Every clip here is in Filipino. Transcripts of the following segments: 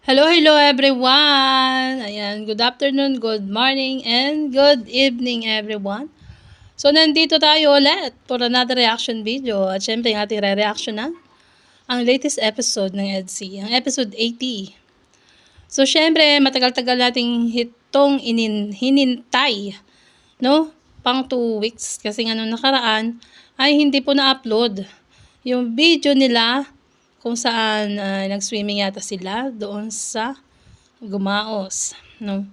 Hello everyone! Ayan, good afternoon, good morning, and good evening everyone. So, nandito tayo ulit for another reaction video. At syempre, yung ating re-reactionan ang latest episode ng EDC, ang episode 80. So, syempre, matagal-tagal nating hitong hinintay, no? Pang 2 weeks kasi nga nung nakaraan ay hindi po na-upload yung video nila kung saan nag-swimming yata sila doon sa Gumaos, no?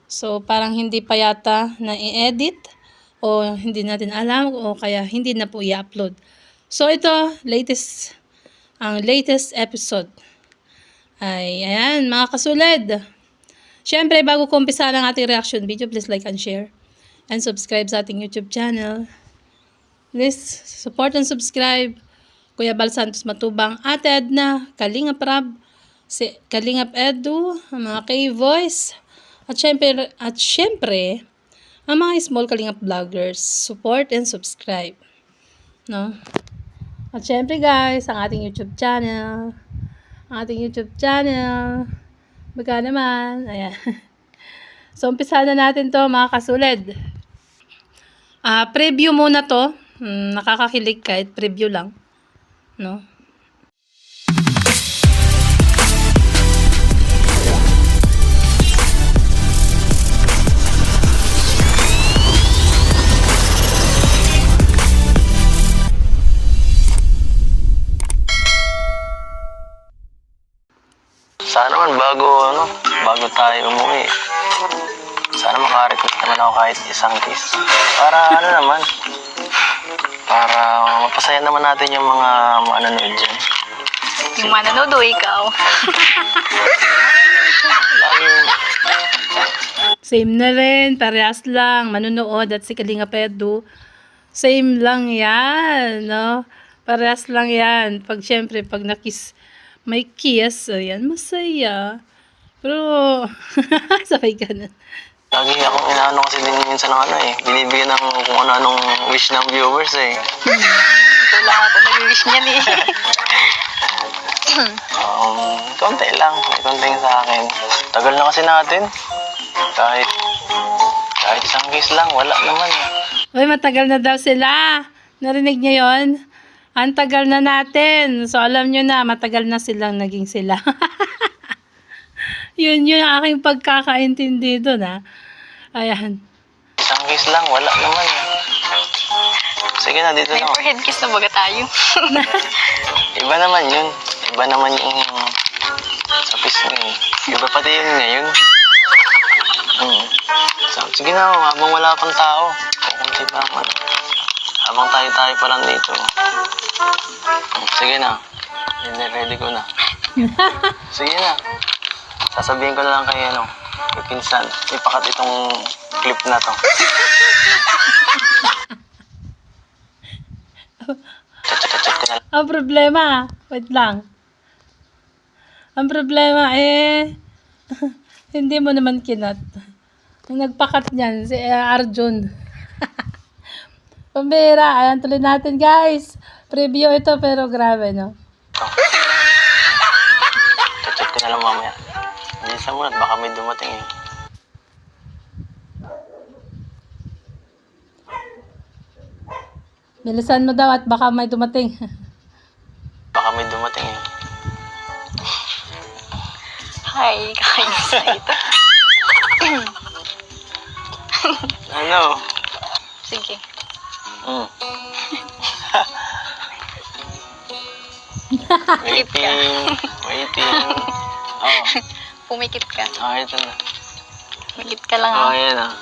So, parang hindi pa yata na-edit o hindi natin alam o kaya hindi na po i-upload. So, ito, ang latest episode ay, ayan, mga kasuled. Siyempre, bago ko umpisa ang ating reaction video, please like and share and subscribe sa ating YouTube channel. Please support and subscribe Kuya Bal Santos Matubang, Ate Edna, Kalingap Rab, si Kalingap Edu, ang mga K-Voice, at syempre, ang mga small Kalingap vloggers. Support and subscribe. No? At syempre guys, ang ating YouTube channel. Baka naman. Ayan. So, umpisa na natin to mga kasuled. Preview muna to. Nakakakilig kahit preview lang. No? Sana naman bago tayo umuwi, sana makarequest naman ako kahit isang kiss. Para para mapasaya naman natin yung mga manonood dyan. Yung manonood o ikaw? Same na rin, parehas lang, manonood at si Kalingap Edu. Same lang yan, no? Parehas lang yan. Syempre, pag may kiss, ayan, masaya. Pero, sabay ka na. Lagi akong inaano kasi din minsan ng binibigyan ng kung ano-anong wish ng viewers eh. Ito lang ito nag-wish niyan eh. Konti lang, may konting sa akin. Tagal na kasi natin. Kahit isang kiss lang, wala naman eh. Uy, matagal na daw sila. Narinig niyo yon? Ang tagal na natin. So, alam nyo na, matagal na silang naging sila. Yun yung aking pagkakaintindi doon, ha. Ayan. Isang kiss lang, wala naman eh. Sige na, dito May na. forehead kiss na baga tayo. Iba naman yun. Iba naman yung sa kiss mo eh. Iba pati yun ngayon. So, sige na, habang wala pang tao. Kunti pa naman. Habang tayo pa lang dito. Sige na. Ready ko na. Sige na. Sasabihin ko na lang kay kay pinsan. Ipakat itong clip na to. Chat ko na lang. Ang problema, wait lang. Ang problema, hindi mo naman kinat. Ang nagpakat niyan, si Arjun. Pambira, ayan, tuloy natin guys. Preview ito, pero grabe, no? Chat ko na lang mamaya. Bilisan mo na, baka may dumating eh. Bilisan mo daw at baka may dumating. Baka may dumating eh. Hi, kakainis na ito. Ano? Sige. Waiting. Oh. Pumikit ka. Ito na. Pumikit ka lang Oh, ha. ayan ah.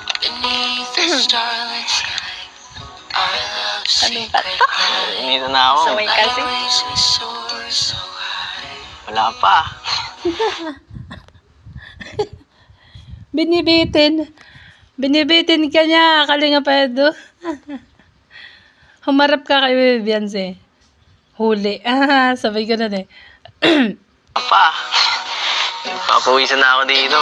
Anong bato? Inito na ako. Saway kasi. Wala pa. Binibitin ka niya, Kalingap Edu. Humarap ka kay Beyonce. Huli. Sabay ka na eh. Wala pa. Papawisan na ako dito.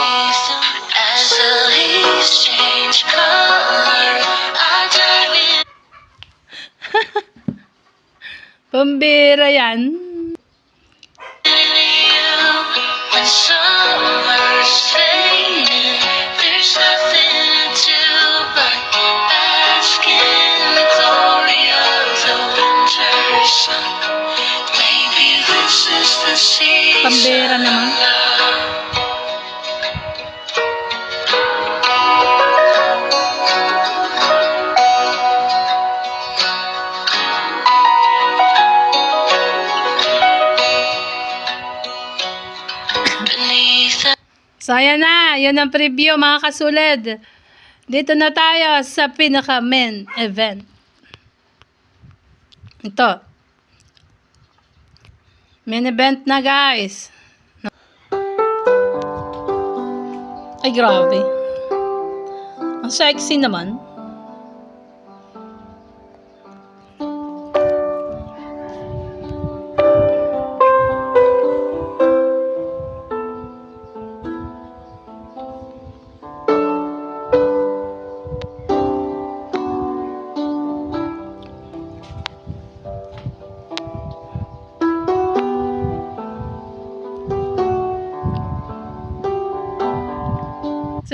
Pambira yan. Some are saying there's nothing to do but bask in the glory of the winter sun. Maybe this is the season Pambera naman. of love. Beneath the So, ayan na. Yun ang preview, mga kasulid. Dito na tayo sa pinaka-main event. Ito. Main event na, guys. Ay, grabe. Ang sexy naman.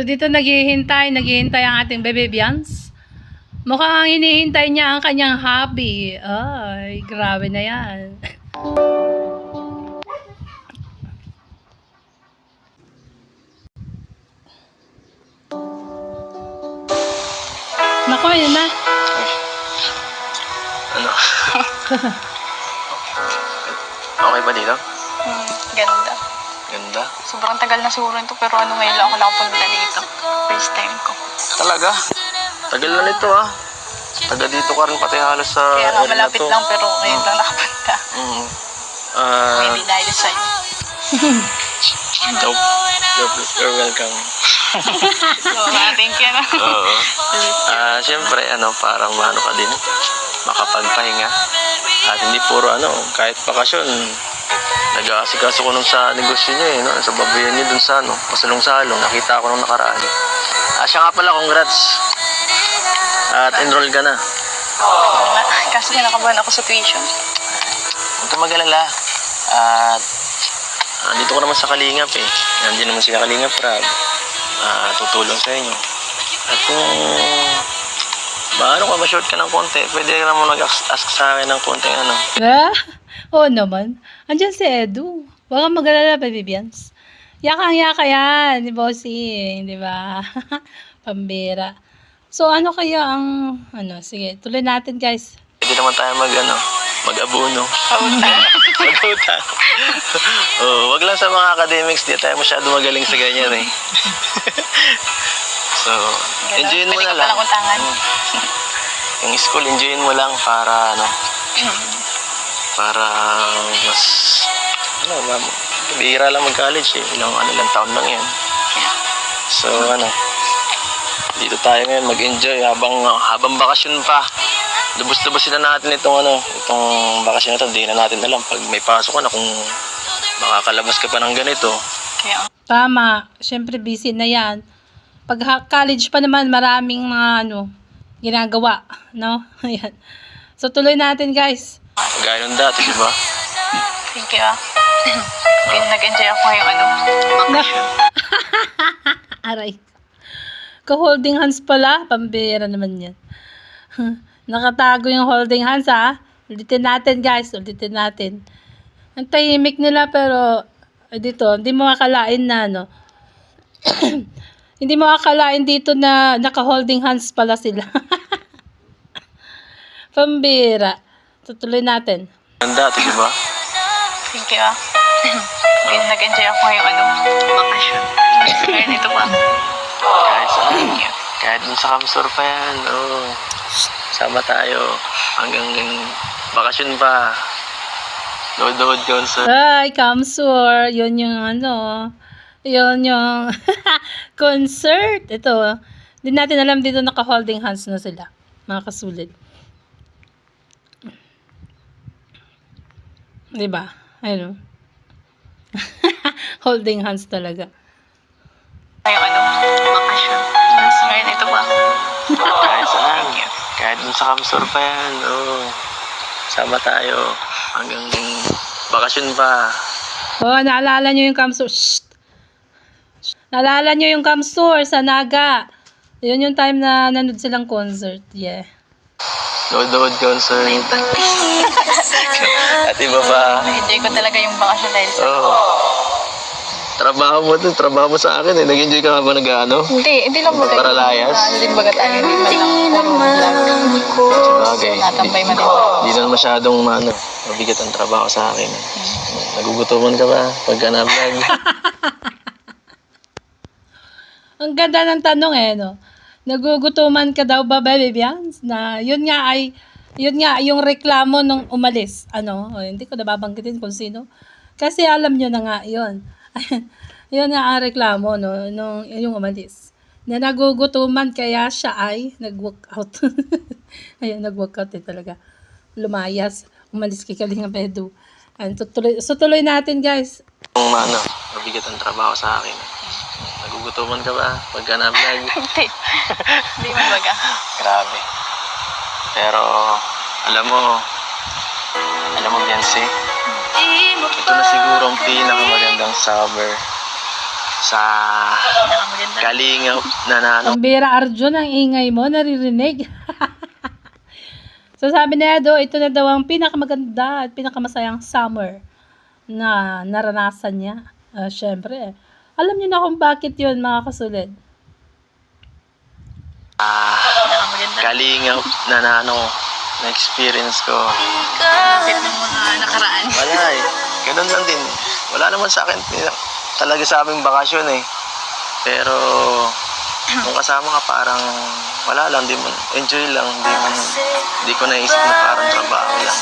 So, dito naghihintay ang ating Bebe Bians. Mukhang hinihintay niya ang kanyang hobby. Ay, grabe na yan. Nako, yun na. Ano? Okay ba dito? Ganda. Ganda. Sobrang tagal na siguro ito, pero ano ngayon lang ako nakapunta dito. First time ko. Talaga? Tagal na nito ah. Taga dito ka rin pati halos sa Kaya nga area na malapit to. lang, pero ngayon lang nakapunta. Mm. Maybe dahil sa'yo. Nope. You're welcome. So, thank you na. Oo. Siyempre, parang maano ka din, makapagpahinga. At hindi puro kahit bakasyon, nag-aasikaso ko nung sa negosyo niyo no? Sa babayan niyo dun sa pasalong-salong, nakita ko nung nakaraan. Siya nga pala, congrats. At enroll ka na. Oo nga. Kasi kinakabahan ako sa tuition. Huwag ka mag-alala. At dito ko naman sa Kalingap eh. Nandiyan naman si Kalingap Rab. Tutulong sa inyo. At kung ma-short ka ng konti, pwede ka naman mag-ask sa akin ng konting Ah, oo naman. Andiyan si Edu. Huwag kang mag-alala, Bebe Bians. Yakang-yaka yan, ni Bossing, di ba? Pambira. So, ano kaya ang, sige, tuloy natin, guys. Pwede naman tayo mag-abuno. Mag-utang. Wag lang sa mga academics, di tayo masyado magaling sa ganyan eh. So, enjoyin mo na Pwede ka lang. palang utangan. Yung school, enjoyin mo lang para para mas bihira lang mag-college eh. Ilang taon lang yan. So, dito tayo ngayon mag-enjoy habang bakasyon pa. Lubos-lubosin na natin itong bakasyon na ito. Hindi na natin alam pag may pasok ka na kung makakalabas ka pa ng ganito. Kaya, Tama. Siyempre, busy na yan. Pag college pa naman, maraming mga, ginagawa. No? Ayan. So, tuloy natin, guys. Gaya nung dati, di ba? thank you ah. Nag-enjoy ako ngayong bakasyon. Aray. Ka-holding hands pala. Pambira naman yan. Nakatago yung holding hands, ha? Ulitin natin, guys. Ulitin natin. Ang tahimik nila, pero dito, hindi mo akalain na, hindi mo akalain dito na naka-holding hands pala sila. Pambira. Tutuloy natin. Nung dati, di ba? Thank you ah. Nag-enjoy ako ngayong bakasyon. Ngayon ito pa. Kahit saan. Thank you. Kahit dun sa Kamsur pa yan. Sama tayo. Hanggang bakasyon pa. Load concert. Ay, Kamsur. Yun yung yun yung concert. Ito. Hindi natin alam dito naka-holding hands na sila. Mga kasulid. Diba? Ayun. Holding hands talaga. Ngayong bakasyon. Ngayon ito pa. Kahit saan. Thank you. Kahit dun sa Kamsur pa yan. Sama tayo. Hanggang bakasyon pa. Oh, naalala nyo yung Kamsur. Shh! Naalala nyo yung Kamsur sa Naga. Yun yung time na nanood silang concert. Yeah. Nood concert. At iba pa. Na-enjoy ko talaga yung bakasyon dahil sa... Trabaho mo sa akin eh. Nag-enjoy ka nga ba nag-ano? Hindi lang baga. Para layas? Hindi baga tayo, hindi man lang puro vlog. Sabagay. Natambay man din. Hindi na masyadong mabigat ang trabaho sa akin. Nagugutuman ka ba pagka na-vlog? Ang ganda ng tanong eh, no? Nagugutuman ka daw ba, Baby Bians? Na yun nga yung reklamo nung umalis. Ano? O, hindi ko nababanggitin kung sino. Kasi alam nyo na nga yun. Yun nga ang reklamo, no? Yung umalis. Na nagugutuman kaya siya ay nag-workout. Ayun, nag-workout din talaga. Lumayas. Umalis kay Kalinga Pedro. So tuloy natin, guys. Kung mabigat ang trabaho sa akin. Nagugutuman ka ba pagka na-vlog? Hindi man baga. Grabe. Pero, alam mo, Biancy, ito na siguro ang pinakamagandang summer sa Kalingap na Pambira Arjun, ang ingay mo, naririnig. So sabi na do, ito na daw ang pinakamaganda at pinakamasayang summer na naranasan niya. Syempre, alam niyo na kung bakit yun, mga kasulid. Kalingap na na-experience ko. Bakit ng mga nakaraan? Wala eh. Ganun lang din. Wala naman sa akin talaga sa aming bakasyon eh. Pero kung kasama ka parang wala lang, enjoy lang, hindi ko naisip na parang trabaho lang.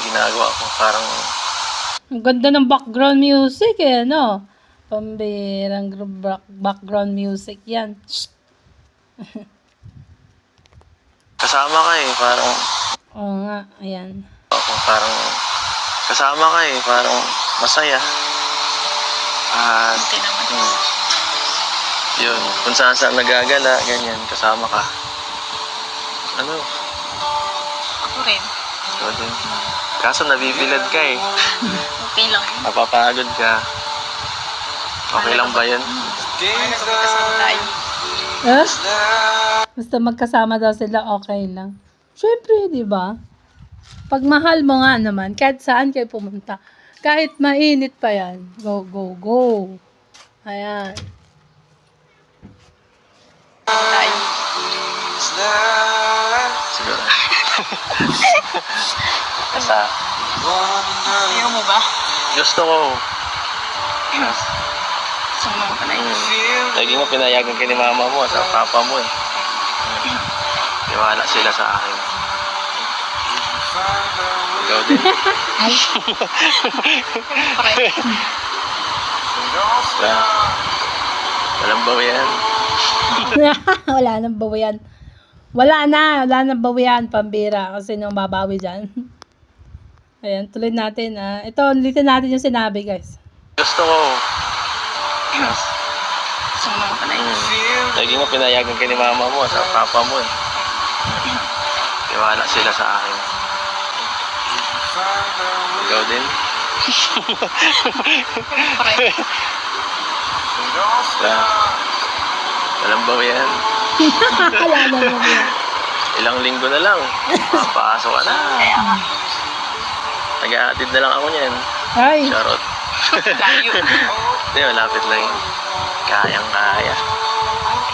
Ginagawa ko parang Ang ganda ng background music eh, no? Pambirang background music yan. kasama ka eh, parang Oo nga, ayan. ako parang kasama ka eh, parang masaya. At Hindi naman. yun, kung saan nagagala, ganyan, kasama ka. Ano? Ako rin. Ikaw din. Kaso nabibilad ka eh. Okay lang yun. Napapagod ka. Okay lang ba yun? Kasama tayo. Basta magkasama daw sila, okay lang. Syempre, di ba? Pag mahal mo nga naman, kahit saan kayo pumunta, kahit mainit pa yan, go, go, go. Ayan. Tayo. Siguro. Basta, Ayaw mo ba? gusto ko. Sumama ka na yun. Lagi mo pinayagan ka ni mama mo, sa papa mo eh. Tiwala sila sa akin. Ikaw din. Pare. Walang bawian. Wala nang bawian. Wala nang bawian, pambira. Kasi nung babawi dyan. Ayan, tuloy natin. Ito, ulitin natin yung sinabi, guys. Gusto ko. Sumama ka na yun. Lagi mo pinayagan ka ni mama mo, sa papa mo eh. Tiwala sila sa akin. Ikaw din. Pare. Walang bawian. Wala nang bawian. Ilang linggo na lang. Papasok ka na. Kaya nga. Nag-aatid na lang ako niyan. Ay, Charot. Layo. Hindi, malapit lang yun. Kayang-kaya.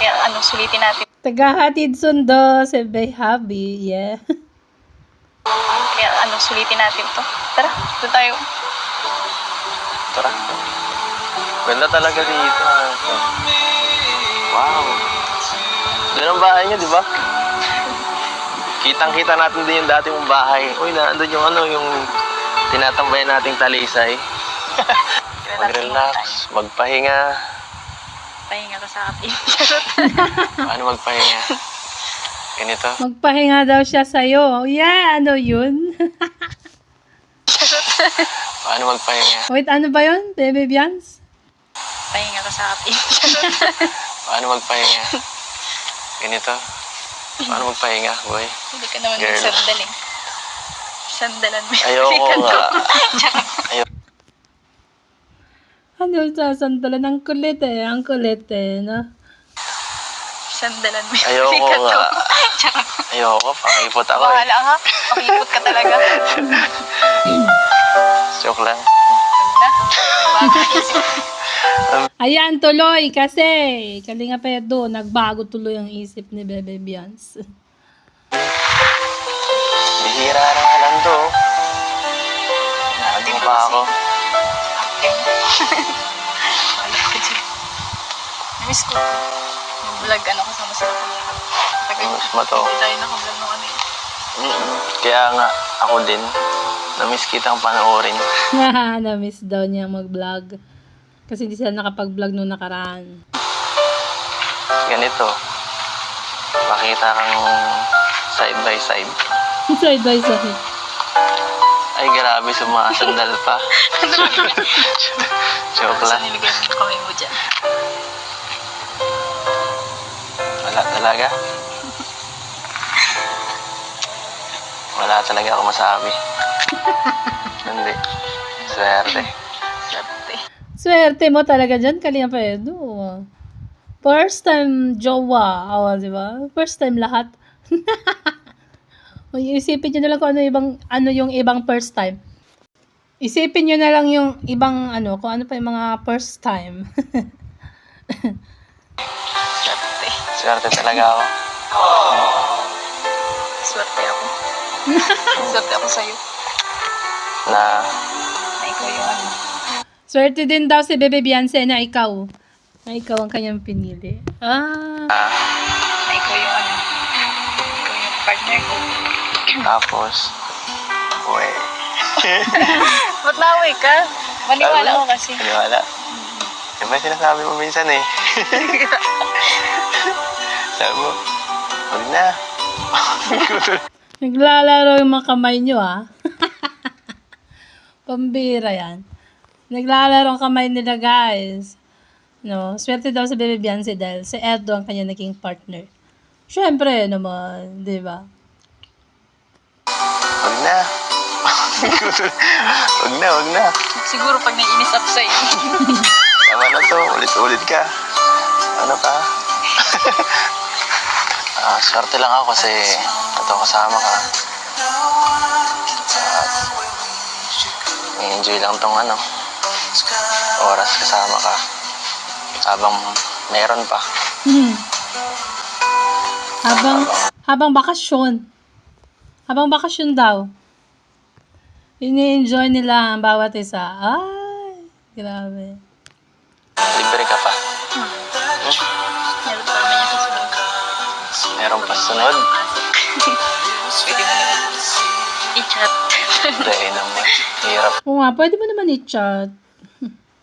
Kaya sulitin natin. tagahatid sundo si Bay Habi. Yeah. Kaya sulitin natin to. Tara, doon tayo. Tara. Ganda talaga dito. Wow. Doon ang bahay niyo, di ba? Kitang-kita natin din yung dati mong bahay. Uy, nandun yung yung tinatambayan nating talisay. Mag-relax, magpahinga. Pahinga ka sa atin. Paano magpahinga? Ganito. Magpahinga daw siya sa'yo. Yeah, ano yun? Paano magpahinga? Wait, ano ba yun? Baby Bians? Pahinga ka sa atin. Paano magpahinga? Ganito. Paano magpahinga, boy? Hindi ka naman Girl. magsandal eh. Sandalan mo yung Ayoko balikan nga. ko. Ano, sasandalan? Ang kulit eh, no? Sandalan mo yung Ayoko sikat ko. nga. Charot. Ayoko, pakipot ako eh. Bahala ka. Pakipot ka talaga. Joke lang. Huwag na. Bago isip. Ayan, tuloy kasi. Kalinga Pedro, nagbago tuloy ang isip ni Bebe Bians. Bihira na nga lang to. Ano mo pa ako? Wala ko dyan. Namiss ko. Mag-vlog, kasama sila ko. Tagal Namiss mo to. Hindi tayo naka-vlog nung ano eh. Kaya nga, ako din. Namiss kitang panoorin. Na-miss daw niya mag-vlog. Kasi hindi sila nakapag-vlog nung nakaraan. Ganito. Makita kang side by side. Side by side. Ay, grabe, sumasandal pa. Joke Saan lang. nilagay mo yung kamay mo dyan? Wala talaga. Wala talaga ako masabi. Hindi. Swerte. Swerte. Swerte mo talaga dyan, Kalinga Pedro. First time jowa. O, di ba? First time lahat. O, isipin nyo na lang kung ano yung ibang first time. Isipin nyo na lang yung ibang kung ano pa yung mga first time. Swerte. Swerte talaga ako. Swerte ako. Swerte ako sa'yo. Na Na ikaw yung ano. Swerte din daw si Bebe Beyonce na ikaw. Na ikaw ang kanyang pinili. Na ikaw yung ano. Ikaw yung partner ko. tapos, uwe. Ba't naway ka? Maniwala ko kasi. Maniwala. Diba yung sinasabi mo minsan eh. Sabi mo, huwag na. Naglalaro yung mga kamay nyo, Pambira yan. Naglalaro ang kamay nila, guys. No, swerte daw si Bebe Beyonce dahil si Edo ang kanya naging partner. Siyempre naman, di ba? Huwag na. Huwag na. Siguro pag naiinis ako sa'yo. Tama na to, ulit-ulit ka. Ano ka? Swerte lang ako kasi ito kasama ka. At i-enjoy lang tong oras kasama ka. Habang meron pa. Habang bakasyon. Habang bakasyon daw. Ini-enjoy nila ang bawat isa. Ay, grabe. Libre ka pa. Meron pa naman niya sa sunod. Meron pa sunod. Pwede mo naman i-chat. Dahil naman. Hirap Oo nga, pwede mo naman i-chat.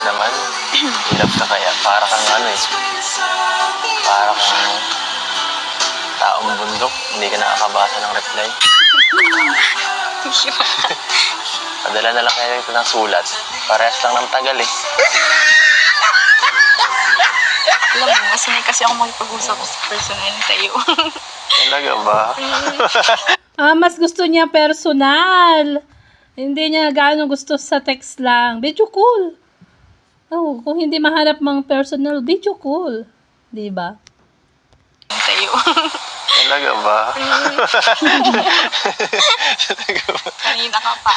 naman. Hirap ka kaya. Para kang para kang taong bundok. Hindi ka nakakabasa ng reply. Padala na lang kayo ito ng sulat. Parehas lang ng tagal eh. Alam mo, masanay kasi ako makipag-usap sa personal sa'yo. Talaga ba? Mas gusto niya personal. Hindi niya gaano gusto sa text lang. Video call. Oh, kung hindi mahanap mang personal, video call. Di ba? Sa'yo. Talaga ba? Kanina ka pa.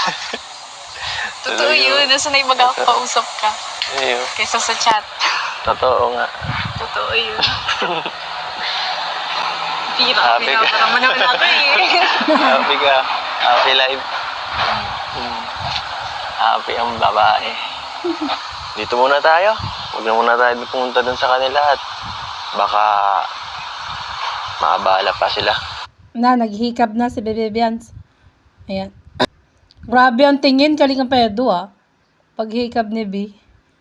Totoo yun. Nasanay magkakausap ka. Ayun. Kaysa sa chat. Totoo nga. Totoo yun. Pira, Happy ka. pinapara mo naman ako eh. Happy ka. Happy life. Happy ang babae. Dito muna tayo. Huwag na muna tayo pumunta dun sa kanila at baka maabala pa sila. Naghihikab na si Bebe Bians. Ayan. Grabe ang tingin, Kalinga Pedro, Paghikab ni B.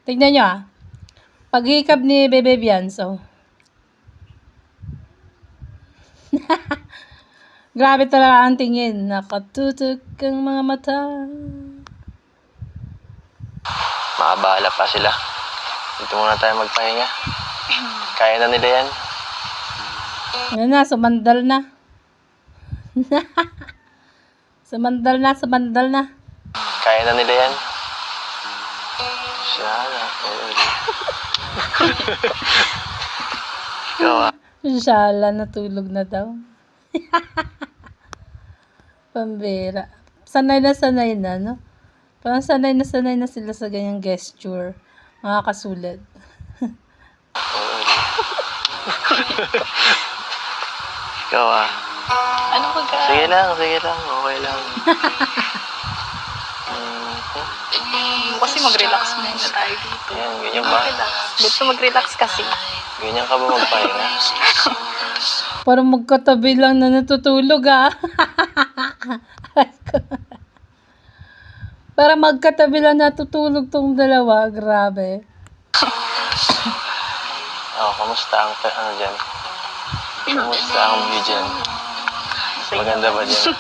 Tignan nyo, Paghikab ni Bebe Bians, Grabe talaga ang tingin. Nakatutok ang mga mata. Maabala pa sila. Dito muna tayo magpahinga. Kaya na nila yan. Ano na, sumandal na. sumandal na. Kaya na nila yan. Sana all. Ikaw ah. Shala, natulog na daw. Pambira. Sanay na, no? Parang sanay na sila sa ganyang gesture. Mga kasulat. All. Ikaw ah. Ano ko ka? Sige lang. Okay lang. Kasi mag-relax muna tayo dito. Yan, ganyan ba? Relax. Gusto mag-relax kasi. Ganyan ka ba magpahinga? Parang magkatabi lang na natutulog, ah. Parang magkatabi lang natutulog tong dalawa. Grabe. Kamusta ang ano dyan? Kamusta ang view dyan? Maganda ba dyan?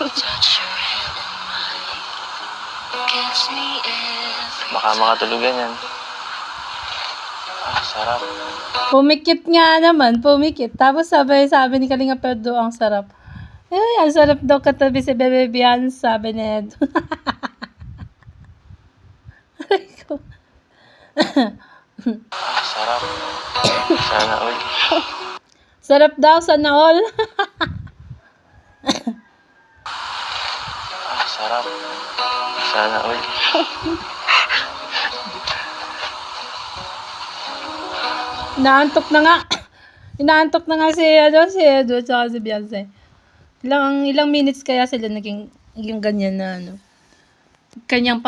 Baka makatulugan yan. Sarap. Pumikit nga naman, pumikit. Tapos sabi ni Kalinga Pedro, ang sarap. Ay, ang sarap daw katabi si Bebe Bian, sabi ni Ed. Aray ko. Sarap. Sana all. Sarap daw, sana all. Sarap. Sana all. Inaantok na nga. Inaantok na nga si Edo at saka si Beyonce. Ilang minutes kaya sila naging ganyan na ano. Ganyang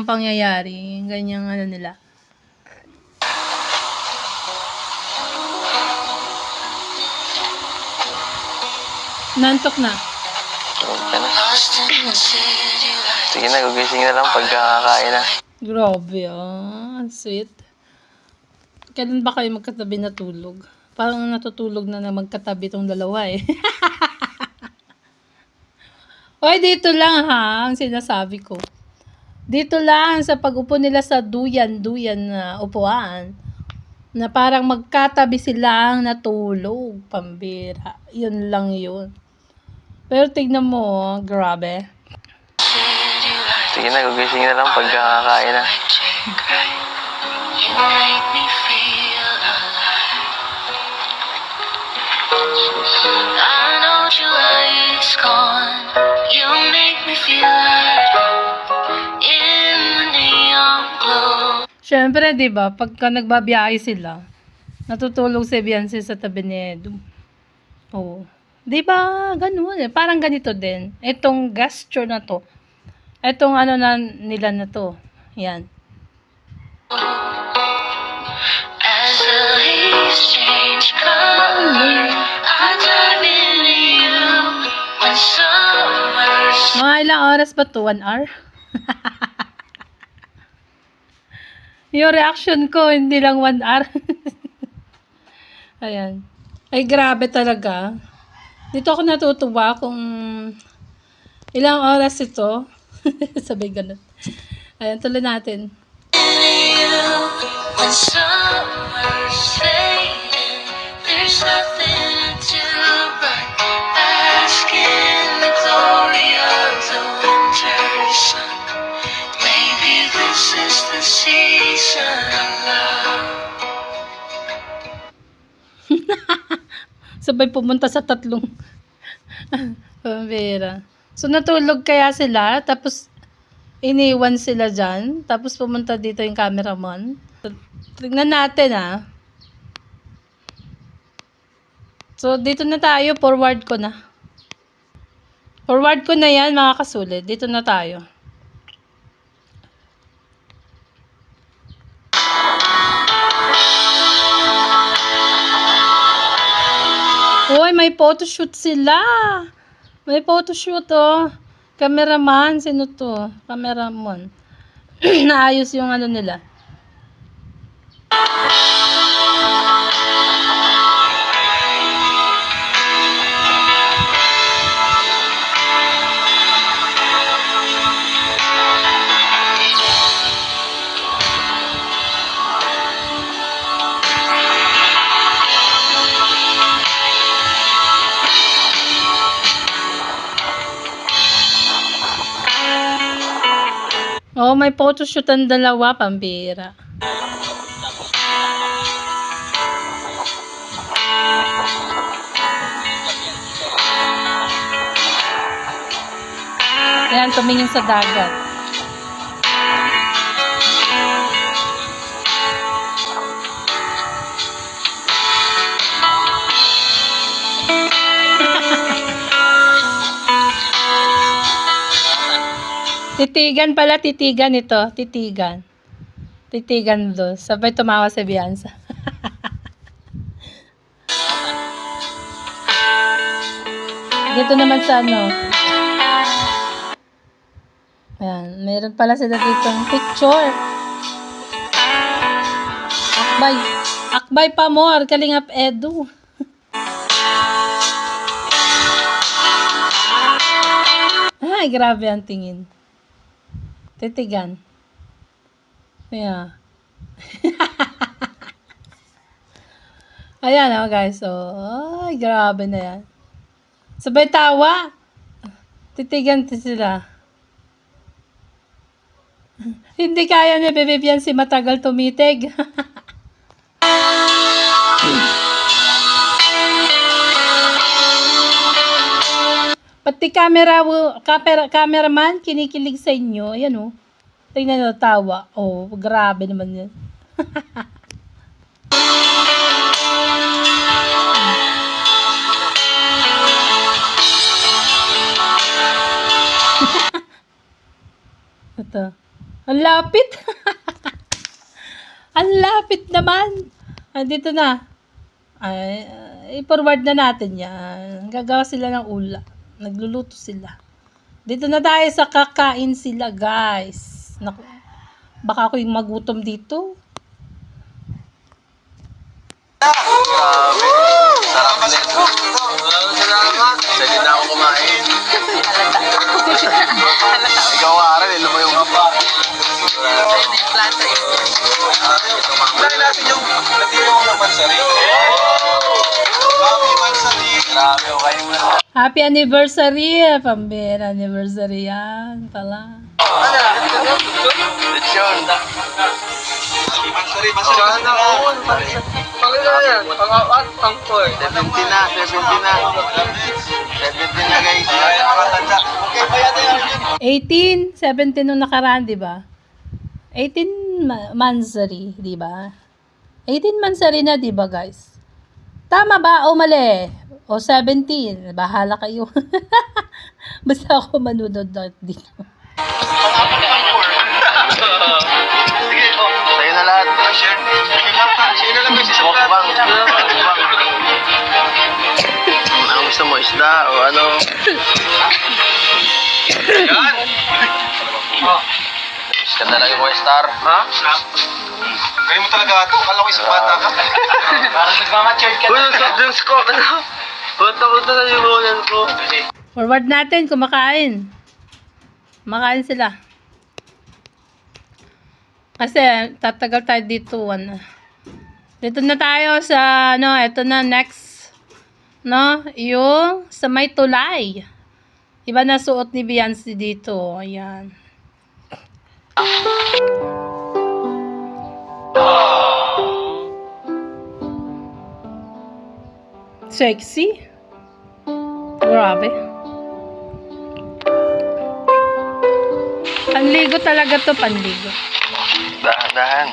pangyayari, ganyang ano nila. Nantok na. Tulog ka na. Sige na, gugising na lang pagkakakain na. Grabe ang sweet. Kailan ba kayo magkatabi na tulog? Parang natutulog na magkatabi tong dalawa eh. Oy, dito lang ha, ang sinasabi ko. Dito lang sa pag-upo nila sa duyan na upuan. Na parang magkatabi sila ang natulog. Pambira. Yun lang yun. Pero tignan mo, grabe. Sige na, gugising na lang pagkakakain na. I know July is gone. You make me feel like in the neon glow. Siyempre, di ba, pagka nagbabiyahe sila, natutulog si Beyonce sa tabi ni Edu. Oo. Di ba, ganun eh. Parang ganito din. Itong gesture na to. Itong ano na nila na to. Yan. As the leaves change color, I dive into you when summer's Mga ilang oras ba to? 1 hour? Yung reaction ko, hindi lang 1 hour. Ayan. Ay, grabe talaga. Dito ako natutuwa kung ilang oras ito. Sabi ganun. Ayan, tuloy natin. when summer's fading, there's nothing to do but bask in the glory of the winter sun. Maybe this is the season of love. Sabay pumunta sa tatlong pambira. So, natulog kaya sila, tapos iniwan sila dyan, tapos pumunta dito yung cameraman. So, tignan natin So, dito na tayo, forward ko na. Forward ko na yan, mga kasulit. Dito na tayo. Uy, may photoshoot sila. May photoshoot, oh. Cameraman, sino to? Cameraman. Naayos yung ano nila. Oh, may photoshoot ang dalawa, pambira. Ayan, tumingin sa dagat. Titigan pala, titigan ito. Titigan. Titigan doon. Sabay tumawa si Bianca. Dito naman sa ano. Ayan, meron pala sila ditong picture. Akbay. Akbay pa more, Kalingap Edu. Ay, grabe ang tingin. Titigan. Yeah. Ayan oh guys. Oh, ay, grabe na yan. Sabay tawa. Titigan sila. Hindi kaya ni Bebe yan si matagal tumitig. Pati cameraman, kinikilig sa inyo. Ayan o. Tingnan nyo, tawa. Oh, grabe naman yan. Ito. Ang lapit. Ang lapit naman. Andito na. Ay, i-forward na natin yan. Gagawa sila ng ula. Nagluluto sila. Dito na tayo sa kakain sila, guys. Naku, baka ako yung magutom dito. Grabe. Sarap nito. Salamat. Sige na ako kumain. Ikaw nga rin, ilo mo yung kapa. Unahin natin yung natiro ng mansari. Happy mansari. Grabe, okay mo na. Happy anniversary! Pambira anniversary yan pala. Lechon. Mansari, mansari. Panginoon yan. Pang-apat, pang-4. 70 na, 70 na. 70 na guys. Okay, bayado yan. 18, 17 nung nakaraan, di ba? 18 Mansari, di ba? 18 Mansari na, di ba, guys? Tama ba o mali? O 17, bahala kayo. Basta ako manunod dito. Sige, sa'yo na lahat. Sa'yo na lang guys, isang mukbang. Ang gusto mo, isda o ano? Yan! Isda talaga mo, Star. Ha? Kaya mo talaga ito. Kala ko isang bata ka. Parang nagmamatured ka na. Uy, soft drinks ko. Ano? Punta-punta na yung ulan ko. Forward natin, kumakain. Kumakain sila. Kasi, tatagal tayo dito. Dito na tayo sa, ano, ito na, next. No? Yung sa may tulay. Iba na suot ni Beyonce dito. Ayan. Sexy. Grabe. Panligo talaga to, panligo. Dahan-dahan.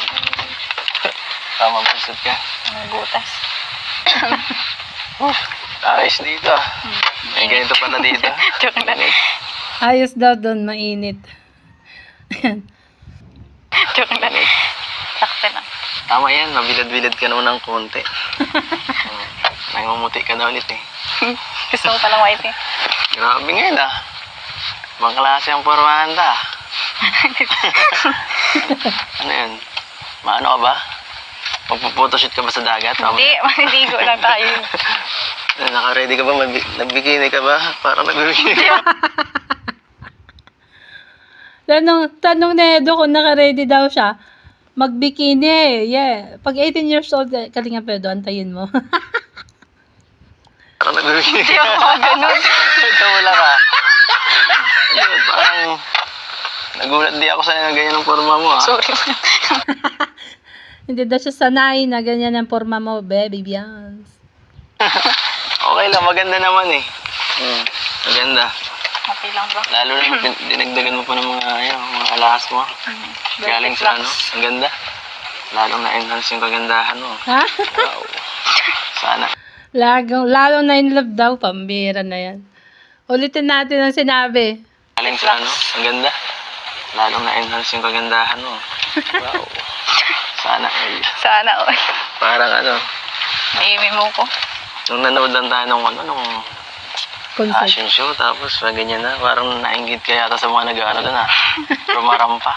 Tama ba isot ka? Butas. Ayos dito. May ganito pala dito. Joke lang. Ayos daw doon, mainit. Joke lang. Sakto lang. Tama yan, mabilad-bilad ka naman ng konti. Nangumuti ka na ulit eh. Gusto mo palang white eh. Grabe ngayon ah. Ibang klase ang pormahan ta. Ano yun? Maano ka ba? Magpupotoshoot ka ba sa dagat? Hindi, maniligo lang tayo. Naka-ready ka ba? Nagbikini ka ba? Parang nagbibikini ka. Tanong na Edo kung naka-ready daw siya. Magbikini. Yeah. Pag 18 years old, Kalinga Pedro, antayin mo. Parang nagbibikini Hindi ka. ako ganun. Ito wala ka. Parang Nagulat di ako sa'yo na ganyan ang forma mo, ah. Sorry. Hindi daw siya sanay na ganyan ang forma mo, baby Bians. Okay lang, maganda naman eh. Maganda. Okay lang ba? Lalo na dinagdagan mo pa ng mga, mga alahas mo. Galing sa ano, ang ganda. Lalong na-enhance yung kagandahan mo. Ha? Wow. Sana. Lalo na in love daw, pambira na yan. Ulitin natin ang sinabi. Galing sa ano, ang ganda. Lalong na-enhance yung kagandahan mo. Wow. Sana. Sana, oy. Parang ano, Naimi mo ko. nung nanood lang tayo nung Concert. fashion show, tapos ganyan na, parang nainggit ka yata sa mga nag-ano doon, ha? Rumarampa.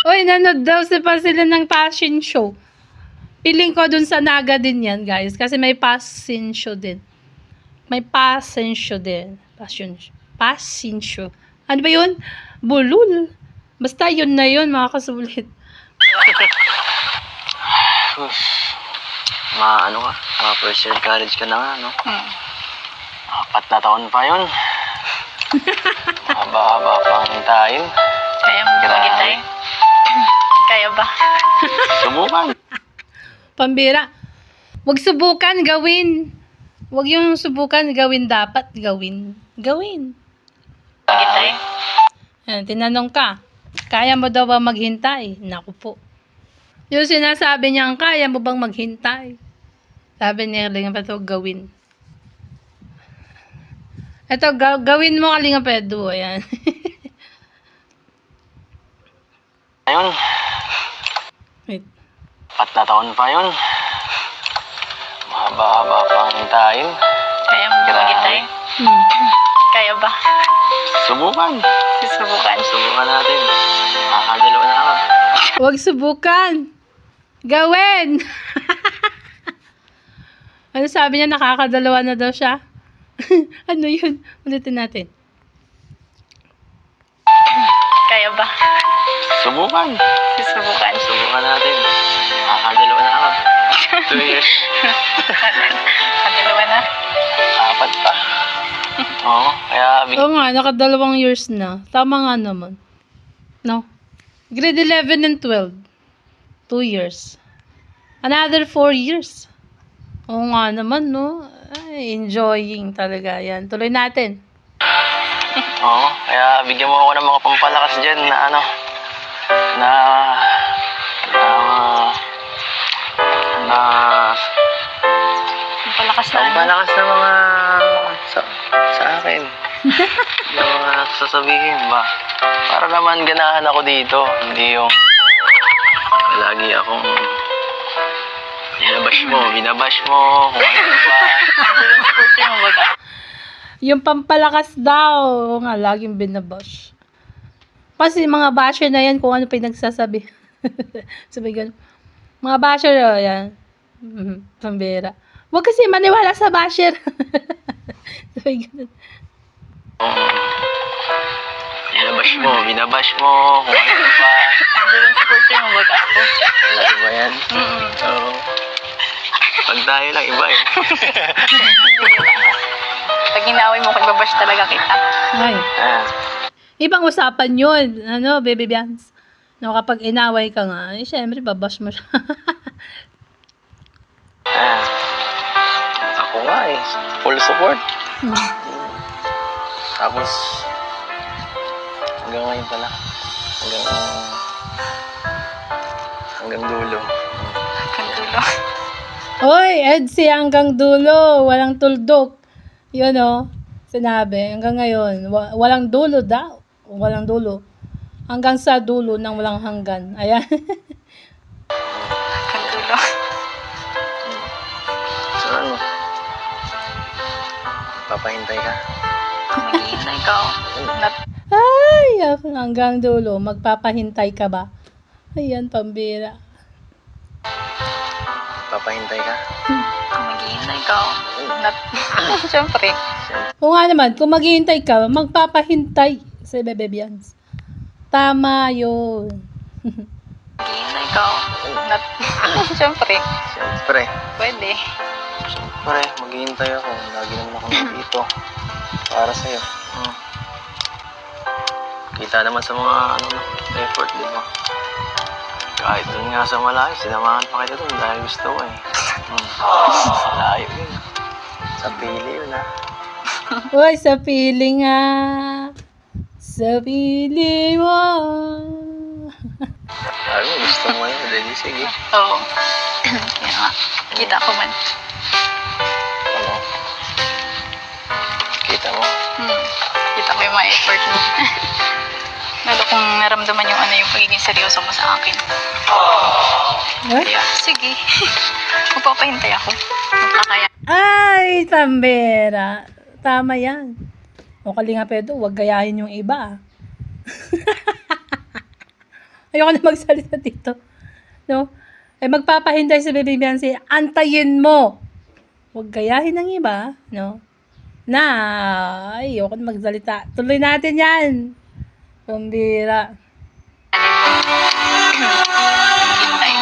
Uy, nanood daw pa sila ng fashion show. Piling ko dun sa Naga din yan, guys. Kasi may fashion show din. May fashion show din. Fashion show. Ano ba yun? Bulul. Basta yun na yun, mga kasulit. Uff. Ano ka? First year college ka na nga, no? 4 na taon pa yun. Haba-haba pa hintayin. Kaya mo Grabe. magitay? Kaya ba? Subukan. Pambira. Huwag subukan, gawin. Huwag yung subukan, gawin dapat. Gawin. Gawin. Magitay? Yan, tinanong ka, kaya mo daw ba maghintay? Naku po. Yung sinasabi niya, kaya mo bang maghintay? Sabi ni Kalinga Pedro, gawin. Ito, gawin mo Kalinga Pedro. Ayan. Ayun, Wait. 4 na taon pa yun. Haba-haba pa hintayin. Kaya mo magitay? Hmm. Kaya ba? Subukan. Susubukan. Subukan natin. Nakakadalawa na ako. Huwag subukan. Gawin! Ano sabi niya, nakakadalawa na daw siya? Ano yun? Ulitin natin. Kaya ba? Subukan. Susubukan. Subukan natin. Nakakadalawa na ako. 2 years. Dalawa na. 4 pa. Oo, kaya Oo nga, nakadalawang years na. Tama nga naman. No? Grade 11 and 12. 2 years. Another 4 years. Oo nga naman, no? Ay, enjoying talaga yan. Tuloy natin. Oo, kaya bigyan mo ako ng mga pampalakas dyan na ano, na Palakas na ano? pampalakas na mga sa akin. Yung mga sasabihin ba? Para naman ganahan ako dito, hindi yung lagi akong binabash mo, kung ano ba. Kurti mo baga. Yung pampalakas daw. Oo nga, laging binabash. Kasi mga basher na yan kung ano pinagsasabi. Sabi ganun. Mga basher, oh, yan. Pambira. Huwag kasi maniwala sa basher. Sabi ganun. Binabash mo, kung ano ba. Kurti mo baga ako. Lagi ba yan? Oo. Pag tayo lang, iba eh. Pag inaway mo, kagbabash talaga kita. Ay. Ah, Ibang usapan yun. Ano, baby Bians? No, kapag inaway ka nga, eh, syempre, babash mo siya. ako nga eh. Full support. Tapos, hanggang ngayon pala. Hanggang dulo. Kandulo. Oy, Edsy, hanggang dulo. Walang tuldok. Yun, oh. Sinabi, hanggang ngayon, walang dulo daw. Walang dulo. Hanggang sa dulo ng walang hanggan. Ayan. Kandulo. So ano? Papahintay ka? Mag-iinay ka. Ay, hanggang dulo. Magpapahintay ka ba? Ayan, pambira. Papahintay ka? Mag-iinay ka. Siyempre. O nga naman, kung maghihintay ka, magpapahintay sa Bebe Bians. Tama yun. Mag-iinay ka. Siyempre. Siyempre. Pwede. Siyempre, maghihintay ako. Lagi naman ako nandito. Para sa'yo. Kita naman sa mga ano, effort, di ba? Kahit dun nga sa malayo, sinamahan pa kita dun dahil gusto ko eh. Layo yun. Sa pili yun ha. Uy, sa piling nga. Sa piling mo. Sabi mo, gusto mo yun. Dali, sige. Oo. Yan nga. Kita ko man. Ano? Kita mo? Kita ko yung mga effort mo. Lalo kung naramdaman yung ano yung pagiging seryoso mo sa akin. Eh? Kaya, sige. Magpapahintay ako. Magkakaya. Ay, pambera. Tama yan. O Kalinga Pedro, huwag gayahin yung iba. Ayoko na magsalita dito. No? Eh, magpapahintay si Baby Beyonce, antayin mo. Huwag gayahin ng iba. No? Na, ayoko na magsalita. Tuloy natin yan. Pambira. Hintay.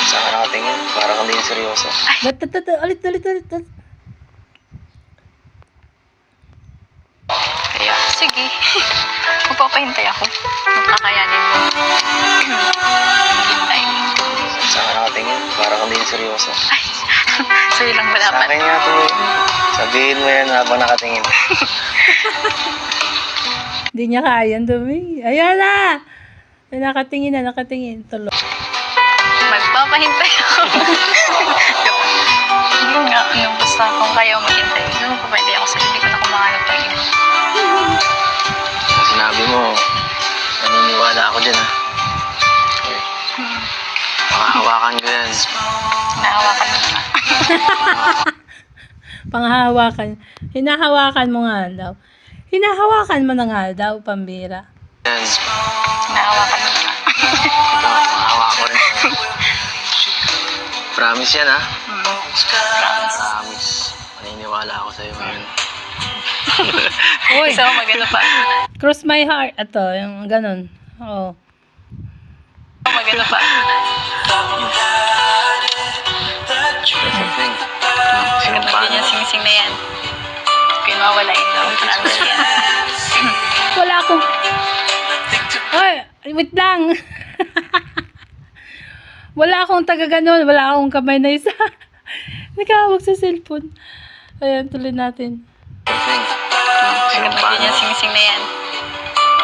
Saan ka nakatingin? Parang hindi yung seryoso. Ulit. Kaya, sige. Magpapahintay ako. Magkakayanin mo. Hintay. Saan ka nakatingin? Parang hindi yung seryoso. Ay, sa'yo lang ba Sa dapat? akin nga tumingin. Sabihin mo yan habang nakatingin. Hindi niya kaya dumi. Ayan na! Ay, nakatingin. Tuloy. Magpapahintay ako. Yun nga, basta kung kaya mo maghintay, magpapahintay ako sa hindi ko na kumahanap pa yun. Sinabi mo, naniniwala ako dyan ha. Okay. Makahawakan ko yan. Nahawakan mo na. Panghahawakan. Hinahawakan mo nga daw. Hinahawakan mo na nga daw, pambira. Yan. Nahawakan mo na. Ito, makahawa ko rin. Promise yan ha. Promise. Naniniwala ako sa'yo ngayon. Uy, So, magano pa. cross my heart. Ito, yung ganun. Oo. Magano pa. Sing. Sing Ganda pa, din no? yung sing-sing na yan. Pinawalain daw. Promise yan. Wala akong... Ay, wait lang. Wala akong taga ganun. Wala akong kamay na isa. Nakahawak sa cellphone. Ayan, tuloy natin. Sing. Sing Ganda pa, din yung no? sing-sing na yan.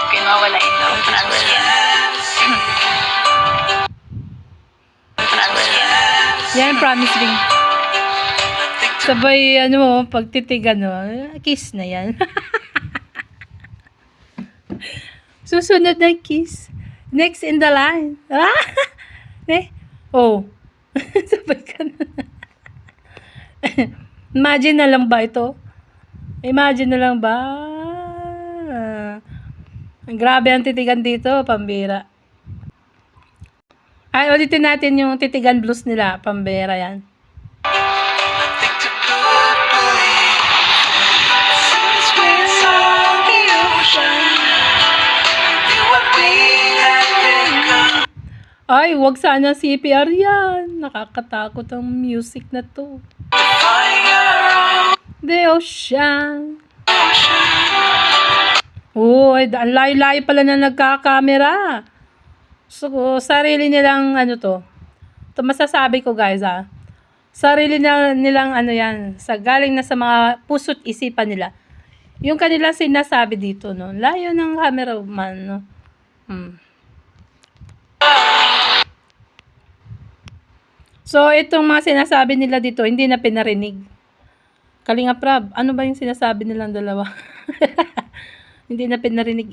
Pinawalain daw. Promise yan. Promise yan. Yan, promise ring. Sabay, ano, pagtitig, ano, kiss na yan. Susunod na kiss. Next in the line. Ah! Eh? Oh. Sabay ka na. Imagine na lang ba ito? Imagine na lang ba? Ang grabe ang titigan dito, pambira. Ay, ulitin natin yung titigan blues nila, pambira yan. Ay, wag sana CPR yan. Nakakatakot ang music na to. The ocean. Uy, ang layo-layo pala na nagkakamera. So, sarili nilang ano to. Ito masasabi ko guys Sarili nilang ano yan. Galing na sa mga puso't isipan nila. Yung kanila sinasabi dito, no. Layo ng cameraman, no. So, itong mga sinasabi nila dito, hindi na pinarinig. Kalinga Prab, ano ba yung sinasabi nilang dalawa? Hindi na pinarinig.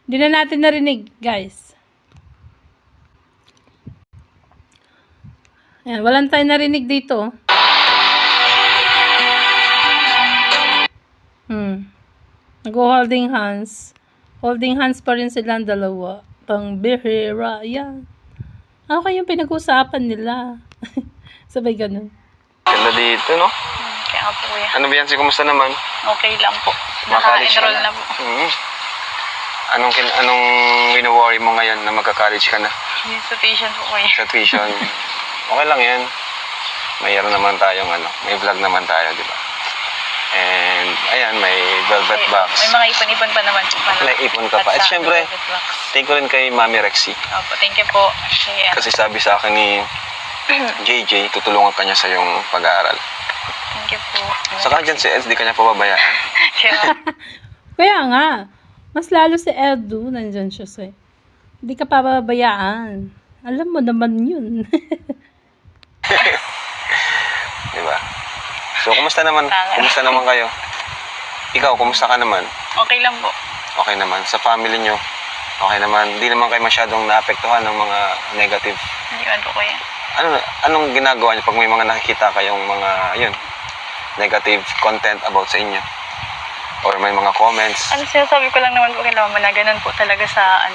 Hindi na natin narinig, guys. Ayan, walang tayo narinig dito. Nag-holding hands. Holding hands pa rin silang dalawa. Pang bihira. Ayan. Ano kayong pinag-usapan nila? Sabay ganun. Ganda dito, no? Kaya nga po kuya. Ano ba yan? Kumusta naman? Okay lang po. Makacollege ka Naka-enroll na po. Anong wino-worry mo ngayon na magka-college ka na? Yung sa tuition po kuya. Sa tuition? Okay lang yan. Mayroon naman tayong may vlog naman tayo, di ba? And Ayan, may velvet box. May mga ipon-ipon pa naman po pala. May ipon ka pa. At sa syempre, velvet box. thank you rin kay Mami Rexy. Opo, thank you po. Share. Kasi sabi sa akin ni JJ, tutulungan ka niya sa iyong pag-aaral. Thank you po. Saka dyan si Eds, di ka niya pababayaan. Kaya, Kaya nga, mas lalo si Edu, nandyan siya sa hindi ka pababayaan. Alam mo naman yun. Di ba? So, kumusta naman? Tama. Kumusta naman kayo? Ikaw, kumusta ka naman? okay lang po. Okay naman. Sa family nyo, okay naman. Hindi naman kayo masyadong naapektuhan ng mga negative. Hindi man po kuya. Anong ginagawa niyo pag may mga nakikita kayong mga, yun, negative content about sa inyo? Or may mga comments? Ano sinasabi ko lang naman po kay Mama na ganun po talaga sa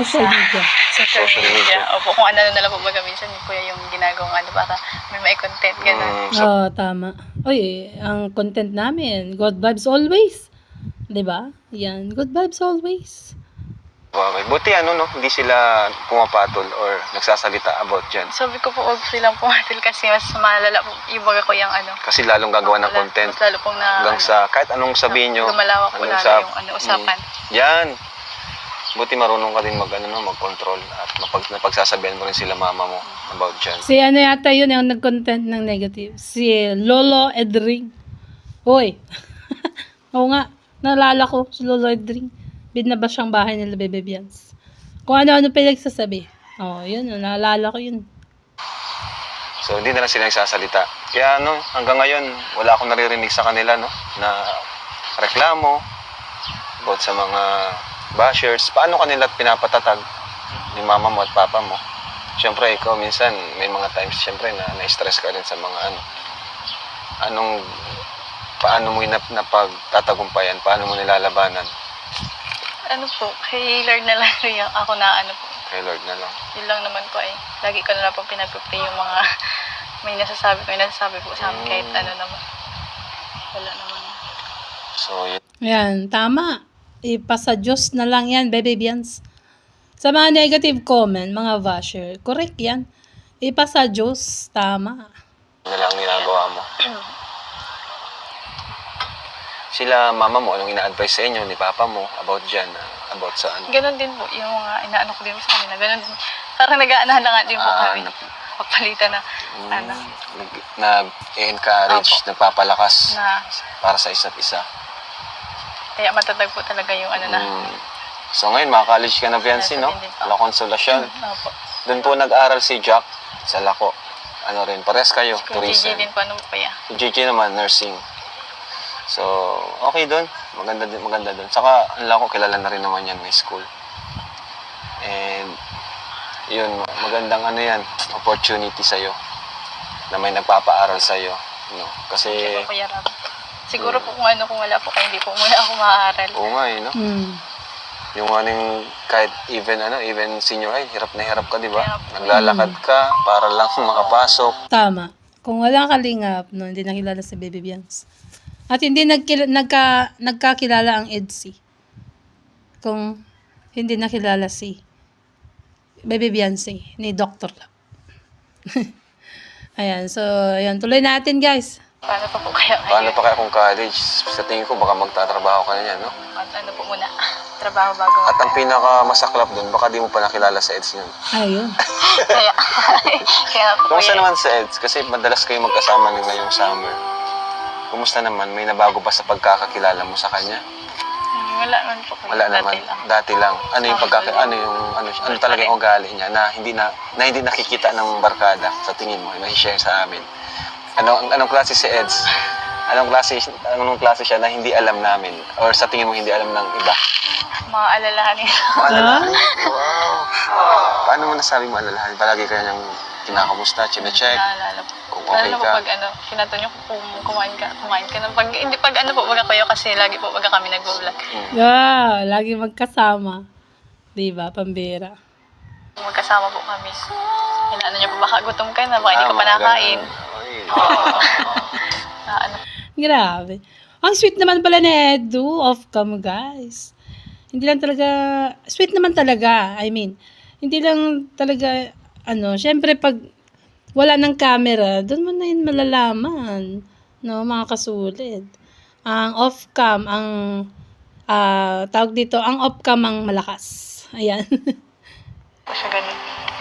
Social media. social media. Opo, kung ano na lang po baga minsan yun kuya yung ginagawang para may content ganun. Oo, tama. Oy, ang content namin, good vibes always. 'Di ba? Yan, good vibes always. Okay. Buti no? Hindi sila pumapatol or nagsasalita about dyan. Sabi ko po, huwag silang pumatil kasi mas malala po yung baga ko yung Kasi lalong gagawa ng content. Mas lalo pong na, Hanggang sa, kahit anong sabihin nyo. lumalawak po hanggang lalo yung usapan. Yan. Buti marunong ka din mag-control at napagsasabihan mo rin sila mama mo about dyan. Si ano yata yun yung nag-content ng negative. Si Lolo Edring. Hoy. Oo nga, naalala ko si Lolo Edring. Binaba siyang bahay nila Bebe Bians. Kung ano-ano pinagsasabi. Oh, yun, naalala ko yun. So, hindi na lang sila nagsasalita. Kaya hanggang ngayon, wala akong naririnig sa kanila, na reklamo about sa mga bashers. Paano kanila pinapatatag ni mama mo at papa mo? Siyempre, ikaw minsan, may mga times, siyempre, na na-stress ka rin sa mga paano mo napagtatagumpayan? Paano mo nilalabanan? Ano po, kay Lord na lang kuya. Ako na po. Kay Lord na lang. Yun lang naman po eh. Lagi ko na lang po pinag-pray yung mga may nasasabi po sa amin kahit ano naman. Wala naman. So, yun. Yan, tama. Ipasa Diyos na lang yan, Bebe Bians. Sa mga negative comment, mga basher, correct yan. Ipasa Diyos, tama. Na lang ginagawa mo. Sila, mama mo, anong ina-advise sa inyo ni papa mo about dyan, about saan? Ganon din po, yung mga inaano ko din po sa kanila. Ganon din. Parang nag-aanahan na nga din po kami. Pagpalitan na, nag-encourage, Opo. nagpapalakas na, para sa isa't isa. kaya matatag po talaga yung na. So ngayon, mga-college ka na, Viancy, no? Sabihin din po. La Consolacion. Opo. Doon po nag-aral si Jack sa Laco. Ano rin, pares kayo, Kung tourism. GG din po, ano po kaya. Si JJ naman, nursing. So, okay doon. Maganda doon. Saka, ang Laco, kilala na rin naman yan, may school. And, yun, magandang opportunity sa'yo na may nagpapaaral sa'yo. No? Kasi, Kaya po, Kuya Rab. Siguro po kung wala po kayo, hindi po muna ako maaaral. oo nga no? Yung kahit even senior high, hirap na hirap ka, di ba? Naglalakad ka para lang makapasok. Tama. Kung wala kalingap, no, hindi nakilala si Baby Bians. At hindi nagkakilala ang EDSI. Kung hindi nakilala si Baby Biancy ni Dr. Lab. Ayan, so, ayan, tuloy natin guys. Paano pa po kaya ngayon? Paano pa kaya kung college? Sa tingin ko, baka magtatrabaho ka na yan, no? At ano po muna, trabaho bago. At ang pinaka-masaklap dun, baka di mo pa nakilala sa EDS yun. Ayun. kaya, kaya po Kumusta kuya. naman sa EDS? Kasi madalas kayo magkasama nila yung summer. Kumusta naman? May nabago ba sa pagkakakilala mo sa kanya? Wala naman po kuya. Wala naman. Dati lang. Dati lang. Ano talaga yung ugali niya na hindi nakikita ng barkada sa tingin mo, may share sa amin. Anong klase si EDS? Anong klase siya na hindi alam namin or sa tingin mo hindi alam ng iba? Mga alalahanin. Maalalahanin? Wow. Paano mo nasabing maalalahanin? Palagi ka niyang kinakamusta, chine-check, Naalala po. kung Lalo okay na po ka. pag kinatanong ko kung kumain ka na. Hindi pag po, baga kayo kasi lagi po baga kami nag-vlog. Yeah, lagi magkasama. Diba, pambira. Magkasama po kami. Inaano niyo po, baka gutom ka na, baka hindi ka pa mga nakain. ganun. Ay. Ano, Grabe. Ang sweet naman pala ni Edu. Off-cam, guys. Hindi lang talaga, sweet naman talaga. I mean, hindi lang talaga, syempre pag wala ng camera, doon mo na yun malalaman. No, mga kasulit. ang off-cam, ang tawag dito, ang off-cam ang malakas. Ayan. Po siya ganun.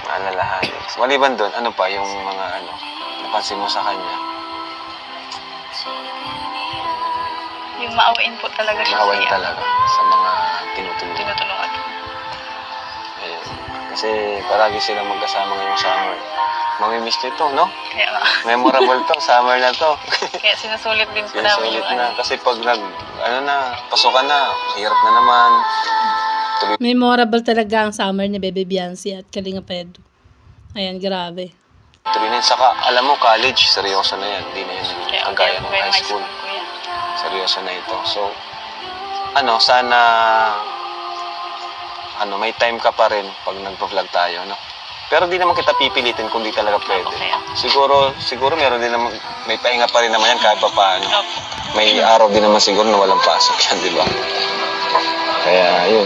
Maalalahanin. Maliban doon, ano pa yung mga napansin mo sa kanya? Yung maawain po talaga siya Maawain siya. talaga sa mga tinutulungan. Tinutulungan. Ayun. Kasi paragi silang magkasama ngayong summer. Mamimiss nyo ito, no? Kaya nga. Memorable to, summer na to. Kaya sinusulit din po namin Sinusulit yung na. Kasi pag pasukan na, hirap na naman. Memorable talaga ang summer ni Bebe Biancy at Kalinga Pedro. Ayan, grabe. Tuloy na yun. Saka, alam mo, college, seryoso na yan. Hindi na yan Kaya kagaya okay, ng okay, high school. kuya. Seryoso na ito. So, sana, may time ka pa rin pag nagpa-vlog tayo, no? Pero di naman kita pipilitin kung di talaga pwede. Okay. Siguro meron din naman, may pahinga pa rin naman yan kahit pa paano. Opo. May araw din naman siguro na walang pasok yan, di ba? Kaya, yun.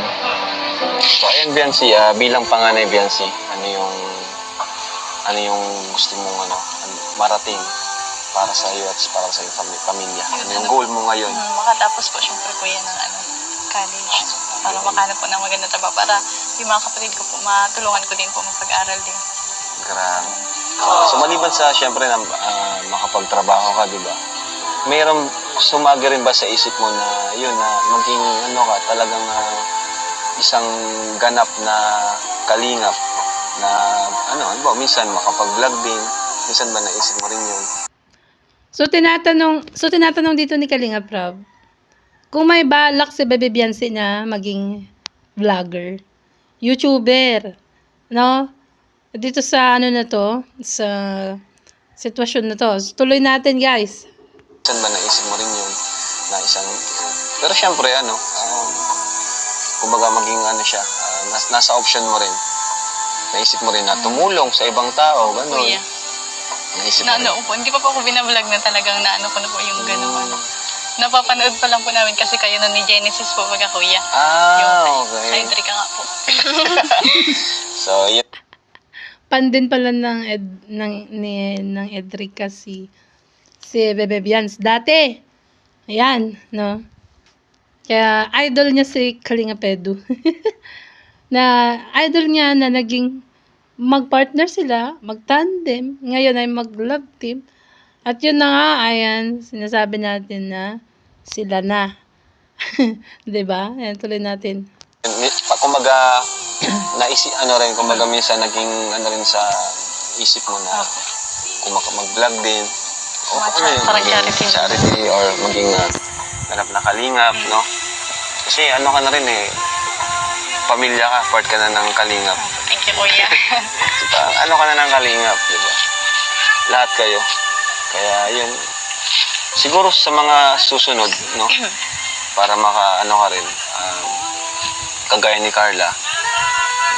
So, ayan, Biancy, bilang panganay, Biancy, ano yung gusto mong marating para sa iyo at para sa iyong pamilya? Ano yung goal mo ngayon? Makatapos po syempre kuya ng college. Para makahanap po ng maganda trabaho. Para yung mga kapatid ko po, matulungan ko din po magpag-aral din. Grabe. So, maliban sa, syempre, na makapagtrabaho ka, di ba? Mayroong sumagi rin ba sa isip mo na, yun, na maging, talagang isang ganap na kalingap na, minsan makapag-vlog din. Minsan ba naisip mo rin yun? So tinatanong dito ni Kalinga Prab, kung may balak si Bebe Biancy na maging vlogger, YouTuber, no? Dito sa na to, sa sitwasyon na to. So, tuloy natin, guys. Minsan ba naisip mo rin yun na isang... Pero syempre, kumbaga maging siya, nasa option mo rin. Naisip mo rin na tumulong sa ibang tao, gano'n. Kuya. Naisip mo rin. Po, hindi pa po ako binablog na talagang naano ko na po yung gano'n. Napapanood pa lang po namin kasi kayo na ni Genesis po pagka kuya. Okay. Sa Edrica nga po. So, yun. Pandin pala ng Edrica si Bebe Biancy dati. Ayan, no? Kaya idol niya si Kalinga Pedro. Na idol niya na naging magpartner sila, magtandem, ngayon ay mag-love team. At yun na nga, ayan, sinasabi natin na sila na. 'Di ba? Ayan, tuloy natin. Kumbaga, kumbaga minsan naging rin sa isip mo na kung mag-vlog din. O Parang charity or maging ganap na kalingap, no? Kasi ka na rin pamilya ka, part ka na ng kalingap. Thank you kuya. Ka na ng kalingap, di ba? Lahat kayo. Kaya yun, siguro sa mga susunod, no? Para ka rin, kagaya ni Carla,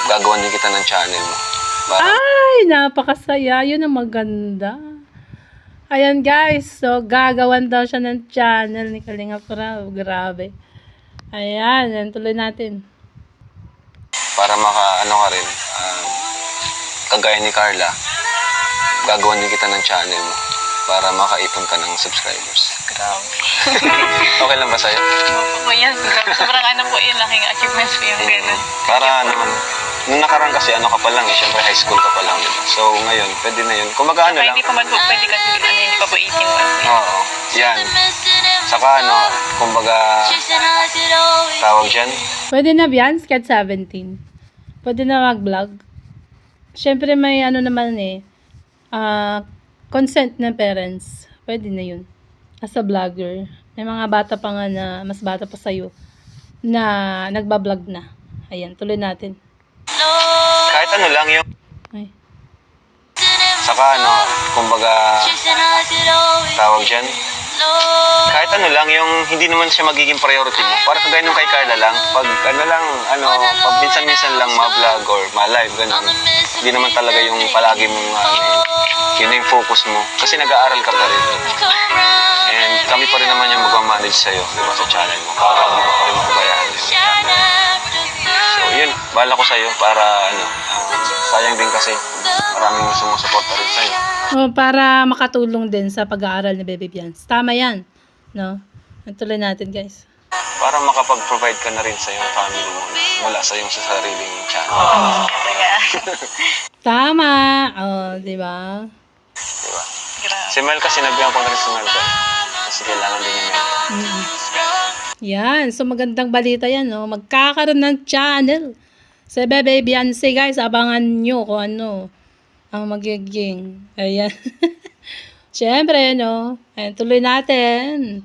gagawan din kita ng channel mo. Ay, napakasaya. Yun ang maganda. Ayan, guys. So, gagawan daw siya ng channel ni Kalinga Prab. Grabe. Ayan, yan, tuloy natin. Para ka rin, kagaya ni Carla, gagawan din kita ng channel mo para makaipon ka ng subscribers. Grabe. Okay lang ba sa'yo? Opo kuya. Sobrang po yun. Laking achievements ko yung gano'n. Para naman, nung nakaraan kasi ka pa lang, syempre high school ka pa lang. So ngayon, pwede na yun. Kumbaga lang. Hindi pa man po pwede kasi hindi pa po 18 months. Oo, yan. Saka kumbaga, tawag dyan. Pwede na yan, kahit 17. Pwede na mag-vlog. Siyempre may naman consent ng parents. Pwede na yun. As a vlogger. May mga bata pa nga na, mas bata pa sa'yo, na nagbablog na. Ayan, tuloy natin. Kahit lang yung, Ay. saka kumbaga, tawag dyan. Kahit lang yung hindi naman siya magiging priority mo. Para kagaya nung kay Carla lang, pag pag minsan-minsan lang ma-vlog or ma-live, ganun. Hindi naman talaga yung palagi mong, yun na yung focus mo. Kasi nag-aaral ka pa rin. And kami pa rin naman yung mag-manage sa'yo, di ba, sa channel mo. Para hindi mo pa rin makubayaan yung channel. So yun, bahala ko sa'yo para, sayang din kasi maraming sumusuporta rin sa'yo. Para makatulong din sa pag-aaral ni Bebe Biancy. Tama yan. No? Tuloy natin, guys. Para makapag-provide ka na rin sa iyong family mo mula sa iyong sariling channel. Kaya, Tama! Oh, di ba? Diba? grabe. Si Mel kasi sinabihan ko na rin si Mel ko. Kasi kailangan din ni Mel. Yan. So, magandang balita yan, no? Magkakaroon ng channel. Si Bebe Beyonce, guys. Abangan nyo kung ano ang magiging. Ayan. Siyempre, no? Ayan, tuloy natin.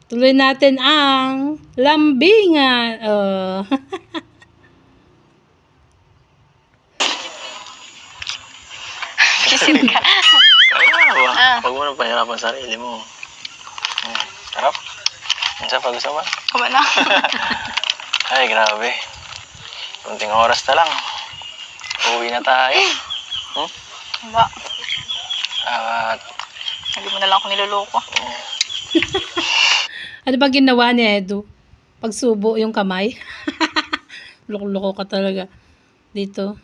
Tuloy natin ang lambingan. Oh. Kisip ka. Kaya ba? Ah. Huwag mo nang pahirapan sarili mo. Sarap. Ang sa gusto mo? Kuma na. Ay, grabe. Kunting oras na lang. Uwi na tayo. Wala. At Hindi mo na lang ako niloloko. Ano ba ginawa ni Edu? Pagsubo yung kamay? Loko-loko ka talaga. Dito.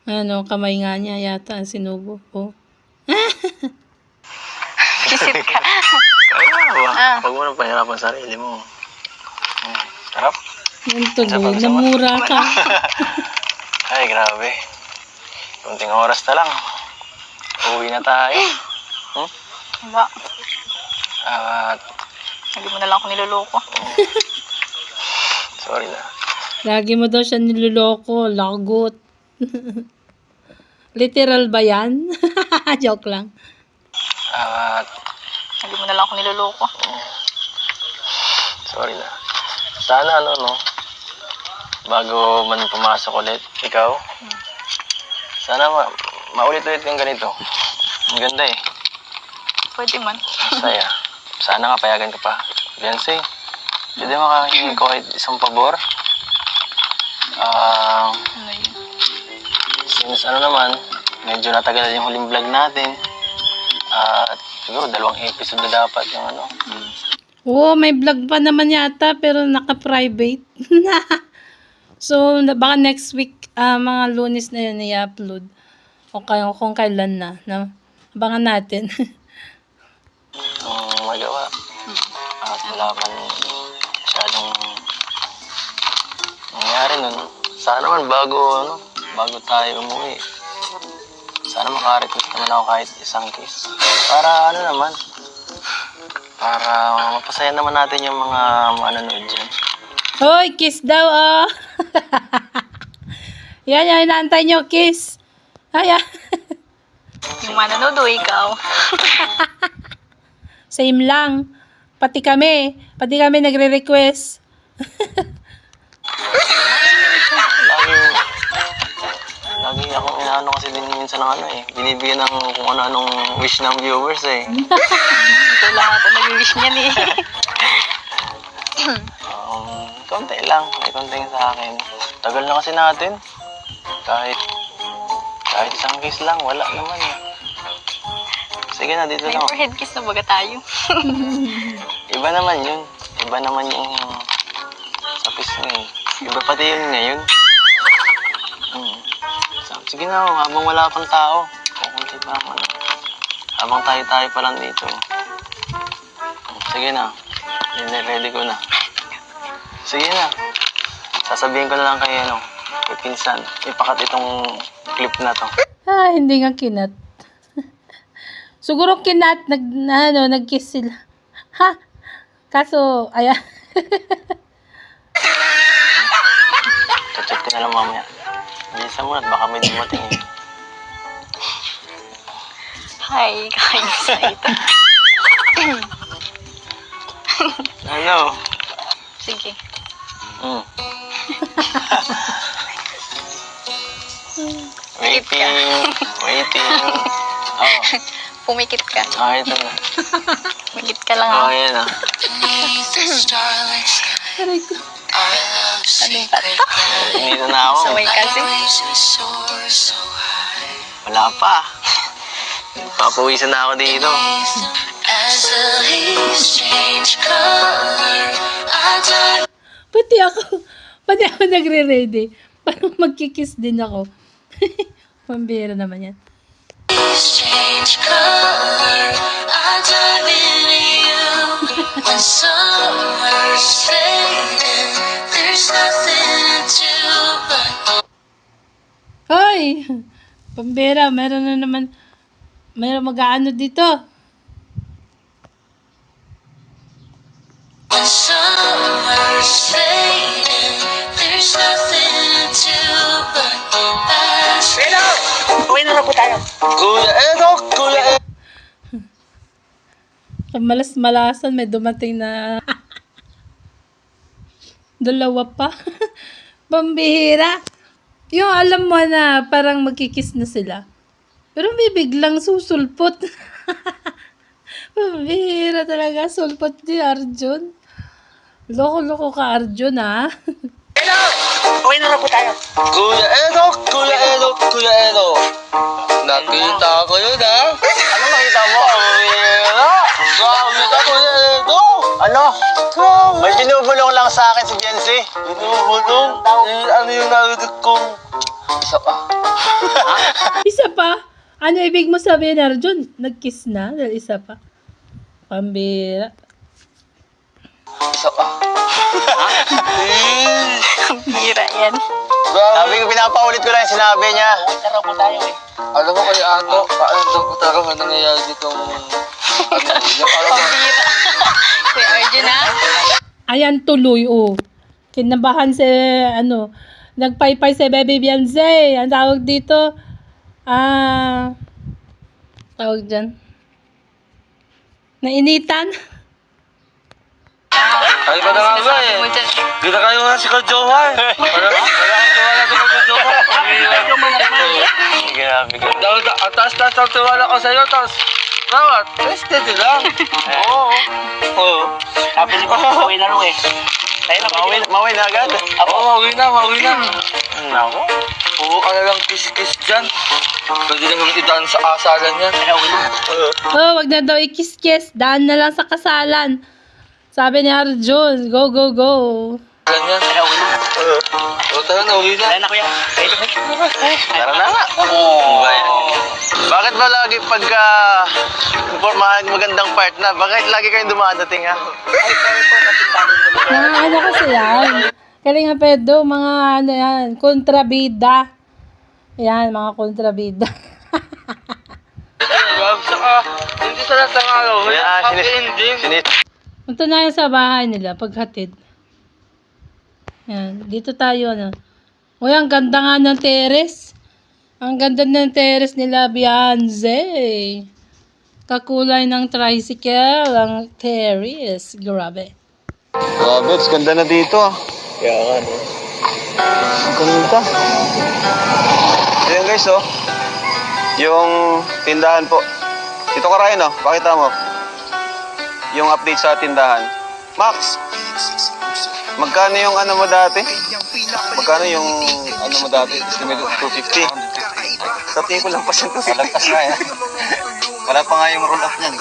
Ano, kamay nga niya yata ang sinubo. Oh. Kisip ka. kaya ba? Ah. Huwag mo nang pahirapan sarili mo. Sarap. Yung tuloy, namura ka. Ay, grabe. Kunting oras na lang. Uwi na tayo. Wala. At Hindi mo na lang ako niloloko. sorry na. Lagi mo daw siya niloloko. Lagot. Literal ba yan? Joke lang. At Hindi mo na lang ako niloloko. sorry na. Sana no, bago man pumasok ulit, ikaw, sana maulit-ulit yung ganito. Ang ganda eh. Pwede man. Saya. Sana nga payagan ka pa. Beyonce, pwede makahingi ko kahit isang pabor. Ano yun? Since naman, medyo natagalan yung huling vlog natin. At siguro 2 episode na dapat yung ano. Oo, may vlog pa naman yata pero naka-private. So, baka next week, mga Lunes na yun i-upload. O kaya kung kailan na. No? Abangan natin. Magawa. At wala pang masyadong nangyari nun. Sana naman bago tayo umuwi. Sana makarequest naman ako kahit isang kiss. Para para mapasaya naman natin yung mga manonood dyan. Hoy, kiss daw, oh. Yan, yan, inaantay nyo, kiss. Ayan. Yung manonood o ikaw? Same lang. Pati kami nagre-request. Lagi akong inaano kasi din minsan ng ano eh. Binibigyan ng kung ano-anong wish ng viewers eh. Ito lahat ang nag-wish niyan eh. Konti lang. May konting sa akin. Tagal na kasi natin. Kahit isang kiss lang, wala naman eh. Sige na, dito May lang. forehead kiss na baga tayo. Iba naman yun. Iba naman yung sa kiss ngayon. Iba pati yun ngayon. Sige na, habang wala pang tao. Kukunti pa ako. Habang tayo pa lang dito. Sige na. Ready ko na. Sige na. Sasabihin ko na lang kay pinsan. Ipakat itong clip na to. Hindi nga kinat. Siguro kinat, nag-kiss sila. Ha? Kaso, ayan. Chat ko na lang mamaya. Bilisan mo na, baka may dumating eh. Hi, kakainis na ito. Ano? Sige. Waiting. Oh, Pumikit ka. ito na. Pumikit ka lang Oh, ha. yan ah. Beneath the starlit sky, Aray ko. our love's Anong bato? Dito na ako. Saway kasi. waves we soar so high. Wala pa. Papawisan na ako dito. As the leaves change color, I dive Pati ako nagre-ready. Parang magkikiss din ako. Pambira naman yan. change change color. I dive into you. When summer's fading, there's nothing to do but Hoy! Pambira, meron na naman, meron mag-aano dito. when summer's fading, there's nothing to do but ask. Kuya Edo! Kuya Edo! Malas-malasan, may dumating na dalawa pa. Pambihira. Yung alam mo na parang magkikiss na sila. Pero may biglang susulpot. Pambihira talaga. Sulpot ni Arjun. Loko-loko ka, Arjun, ha? Kuya Edo! Kuya Edo! Kuya Edo! Nakita ko yun, ha? Ano nakita mo? Nakita ko Kuya Edo! Ano? May binubulong lang sa akin si Jency. Binubulong? Ano yung narinig kong... Isa pa. Isa pa? Ano ibig mo sabihin, Arjun? Nag-kiss na? Dahil isa pa? Pambihira. Isa pa. Bira yan. Sabi ko, pinapaulit ko lang yung sinabi niya. Tara po tayo eh. Alam mo kaya Ato, paano tara nga nangyayari ditong... Pambira. Kuya Arjun, ha? Ayan tuloy, oh. Kinabahan si, nagpaypay si Baby Beyonce. Ang tawag dito, tawag dyan. Nainitan. Ay ba na nga ba eh? Gita kayo nga si Kajohan. Wala ang tiwala sa Kajohan. Grabe ka. Taas-taas ang tiwala ko sa'yo, tapos kawat, tested lang. Oo. Sabi niyo pa, mawin na rin eh. Mawin na agad? Oo, mawin na. Nako. Oo ka na lang kiss-kiss dyan. Pwede lang idaan sa asalan yan. Oh, wag na daw ikis-kiss. Daan na lang sa kasalan. Sabi ni Arjun, go, go, go. Ganyan. Tara na, uwi na. Tara na nga. Bakit ba lagi pagka magandang part na, bakit lagi kayong dumadating ha? Ano kasi yan? Kalinga Pedro, mga yan, kontrabida. Yan, mga kontrabida. Saka, hindi sa lahat ng araw, may happy ending. Punta na sa bahay nila, paghatid. Yan, dito tayo, Uy, ang ganda nga ng terrace. Ang ganda ng terrace nila, Beyonce. Kakulay ng tricycle, ang terrace. Grabe. Grabe, ganda na dito ah. Kaya nga, no? Ganda. Ayan guys, oh. Yung tindahan po. Dito ka Ryan, oh. Pakita mo. Yung update sa tindahan. Max! Magkano yung ano mo dati? Magkano yung ano mo dati? Estimated 250. Sa tingin ko lang pa siya 250. Malagtas na yan. Wala pa nga yung roll up niyan.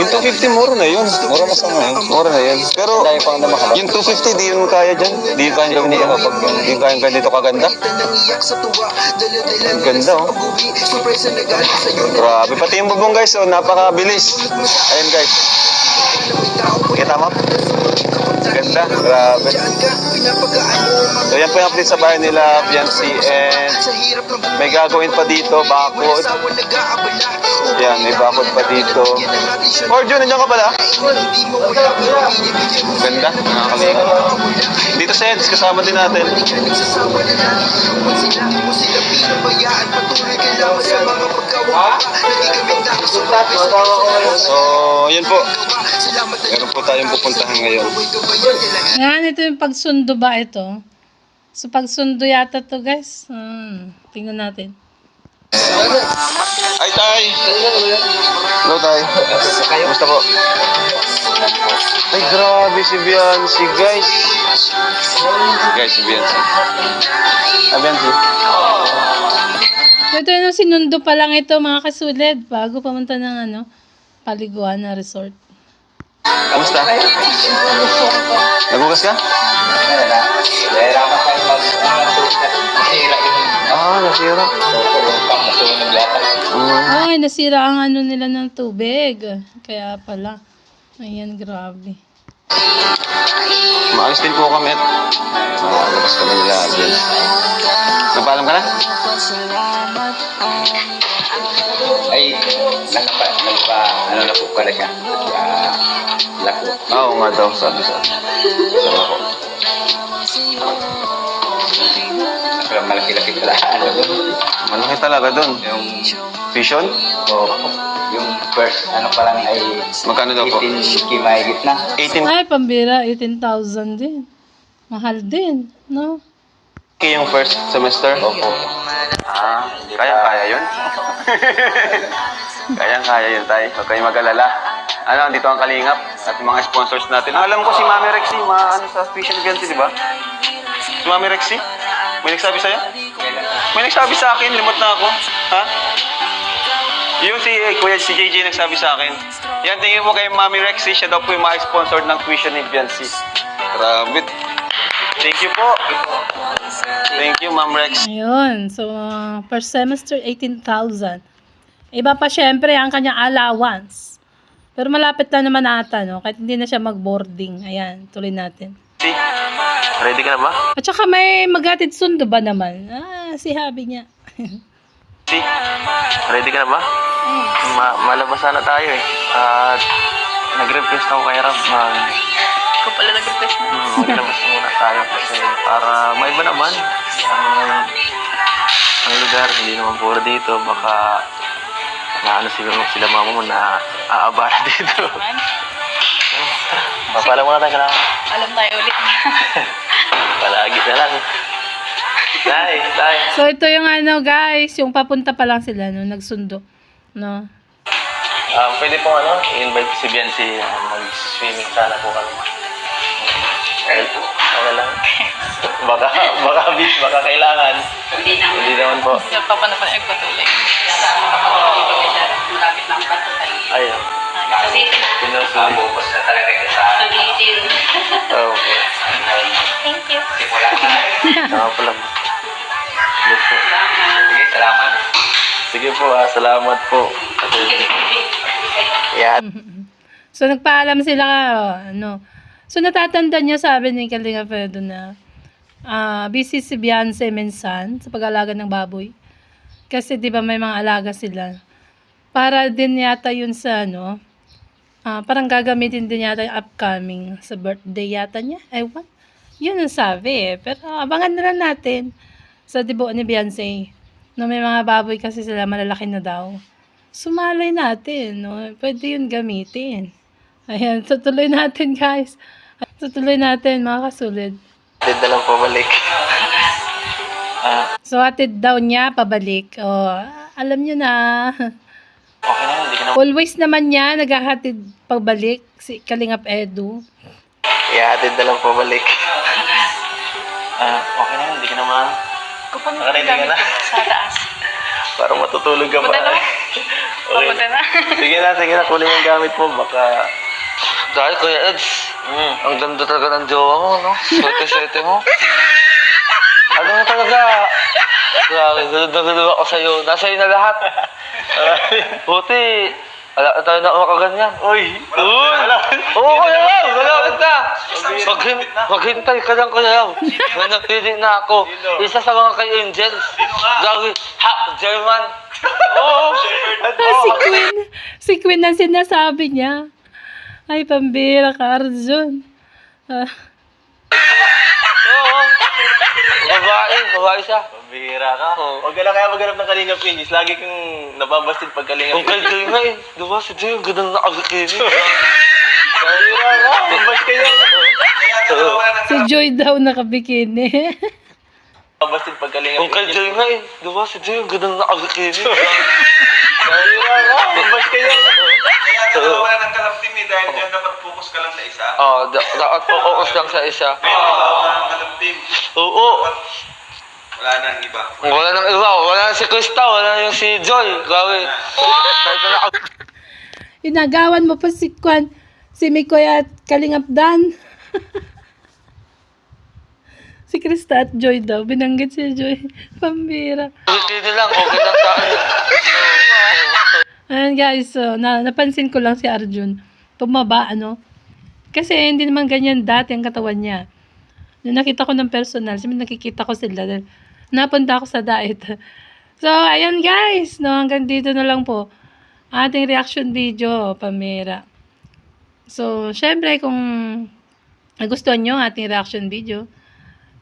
Yung 250 mura na yun. Mura na sa ngayon. Mura na yan. Pero yung 250 di yun kaya dyan. Di yun kaya gawin dito. Di yun kaya dito kaganda. Ang ganda oh. Grabe. Pati yung bubong guys oh. Napakabilis. Ayun guys. Kita mo? Ganda, grabe. So yan po yung update sa bahay nila, Beyonce, and may gagawin pa dito, bakod. Yan, may bakod pa dito. Orjo, nandiyan ka pala? Ganda, nakakaliga. Dito sa Eds, kasama din natin. So, yun po. Meron po tayong pupuntahan ngayon. Yan, ito yung pagsundo ba ito? So, pagsundo yata to guys. Tingnan natin. Ay, Tay! Hello, Tay. Kamusta po? Ay, grabe si Beyonce, guys. Guys, si Beyonce. Ah, Beyonce. Ito yung sinundo pa lang ito mga kasulid bago pumunta ng paliguan na resort. Kamusta? Nagugas ka? Ah, nasira. Ay, nasira ang ano nila ng tubig. Kaya pala. Ayan, grabe. Maalis din po kami at makalabas kami nila. Yes. Napaalam ka na? Ay, ano na po pala siya. Lako. Oo nga daw, sabi sa ko. Pero malaki-laki pala. Ano doon? Malaki talaga dun. Yung, Vision? yung first, ano pa lang ay Magkano daw po? 18 mahigit na. 18K Ay, pambira, 18,000 din. Mahal din, no? yung first semester? Opo. Kaya yun? Kaya yun, tay. Huwag kayong mag-alala. Ano, dito ang Kalingap at mga sponsors natin. Alam ko si Mami Rexy, ano sa Vision Fiancé, di ba? Si Mami Rexy? May nagsabi sa'yo? May nagsabi sa akin, limot na ako. Ha? Yung Kuya si JJ nagsabi sa akin. Yan, tingin mo kay Mami Rexy, siya daw po yung ma-sponsor ng tuition ni Fiancé. Grabe. Thank you po. Thank you, Ma'am Rex. Ayun, so per semester 18,000. Iba pa syempre ang kanyang allowance. Pero malapit na naman ata, no? Kahit hindi na siya mag-boarding. Ayan, tuloy natin. Ready ka na ba? At saka may maghatid sundo ba naman? Si Habi niya. Ready ka na ba? Malabas na tayo eh. At nag-request ako kay Rab Ikaw pala nag-request na. maglabas muna tayo kasi para maiba naman ang lugar. Hindi naman puro dito. Baka na ano sila mama mo na aabala dito. Papala muna tayo ka na. Alam tayo ulit. Palagi na lang. Tay. So ito yung ano guys, yung papunta pa lang sila, no? Nagsundo. No? Pwede pong i-invite si Biancy mag-swimming sana po kami. Okay lang. Baka kailangan. Hindi naman po. Napapano pa nagpatuloy. Malapit lang pa ito tayo. Ayun. Pinusulit. Na talaga ito sa Oo. Thank you. Tama po lang. Sige po. Sige, salamat. Sige po, salamat po. Yan. So nagpaalam sila, ano. So natatanda niya, sabi ni Kalinga Fredo na busy si Beyonce minsan sa pag-alaga ng baboy. Kasi 'di ba may mga alaga sila. Para din yata yun sa ano, parang gagamitin din yata yung upcoming sa birthday yata niya. Ewan. Yun ang sabi eh. Pero abangan na lang natin sa dibuan ni Beyonce. No, may mga baboy kasi sila malalaki na daw. Sumalay natin, no? Pwede yun gamitin. Ayan, tutuloy natin guys. Tutuloy natin mga kasulid. Dito na lang pabalik. So hatid daw niya pabalik. Alam niyo na. Okay na, hindi ka na. Always naman niya naghahatid pabalik si Kalingap Edu. Ihatid na lang pabalik. Okay na, hindi ka naman. Kapag Nakaready ka na? sa taas. Para matutulog ka pa. Punta na. Okay. Papunta na. Sige na, kunin yung gamit mo. Baka... Dahil Kuya Eds, ang ganda talaga ng jowa mo, no? Swerte-swerte mo. Ano mo talaga? Grabe, ganda ako sa'yo. Nasa'yo na lahat. Buti, wala na tayo na makaganyan. Uy! Oo, Kuya Ram! Malapit na! Maghintay ka lang, Kuya Ram. Nanapili na ako. Isa sa mga kay Angels. Gawin, German. Oo! Si Queen ang sinasabi niya. Ay, pambira ka, Arjun. Oo. Babae siya. Pambihira ka. Huwag ka lang kaya maghanap ng Kalingap Pinis. Lagi kang nababastid pag Kalingap Kung kay nga eh. Diba si Jay, ganda na nakakakini. Pambihira ka. Magbast ka yan. Si Joy daw nakabikini. Nababastid pag Kalingap Kung kay Jay nga eh. Diba si Jay, ganda na nakakakini. Pambihira ka. Magbast ka yan. Wala ng kalap team eh, dahil dyan dapat focus ka lang sa isa. Oo, dapat focus lang sa isa. Wala ng kalap team. Oo. Wala nang iba. Wala nang iba. Wala na si Krista. Wala na yung si Joy. Grabe. Kahit na Inagawan mo pa si Kwan, si Mikoy at Kalingap Dan. Si Krista at Joy daw. Binanggit si Joy. Pambira. Dito lang, okay lang sa akin. Ayan guys, so, napansin ko lang si Arjun. Tumaba, ano? Kasi hindi naman ganyan dati ang katawan niya. Nung nakita ko ng personal, nakikita ko sila. Napunta ako sa diet. So, ayan guys, no, hanggang dito na lang po. Ating reaction video, Pamira. So, syempre, kung nagustuhan nyo ating reaction video,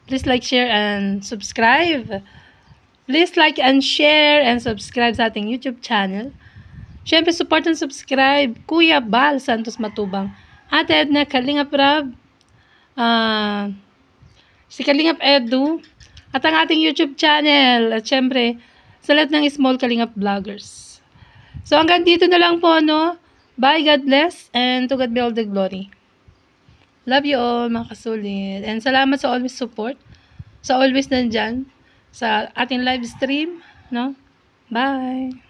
please like, share, and subscribe. Please like and share and subscribe sa ating YouTube channel. Syempre, support and subscribe Kuya Bal Santos Matubang, Ate Edna Kalingap Rab, si Kalingap Edu, at ang ating YouTube channel. At syempre, sa lahat ng small Kalingap vloggers. So, hanggang dito na lang po, no? Bye, God bless, and to God be all the glory. Love you all, mga kasulit. And salamat sa always support, sa always nandyan, sa ating live stream, no? Bye!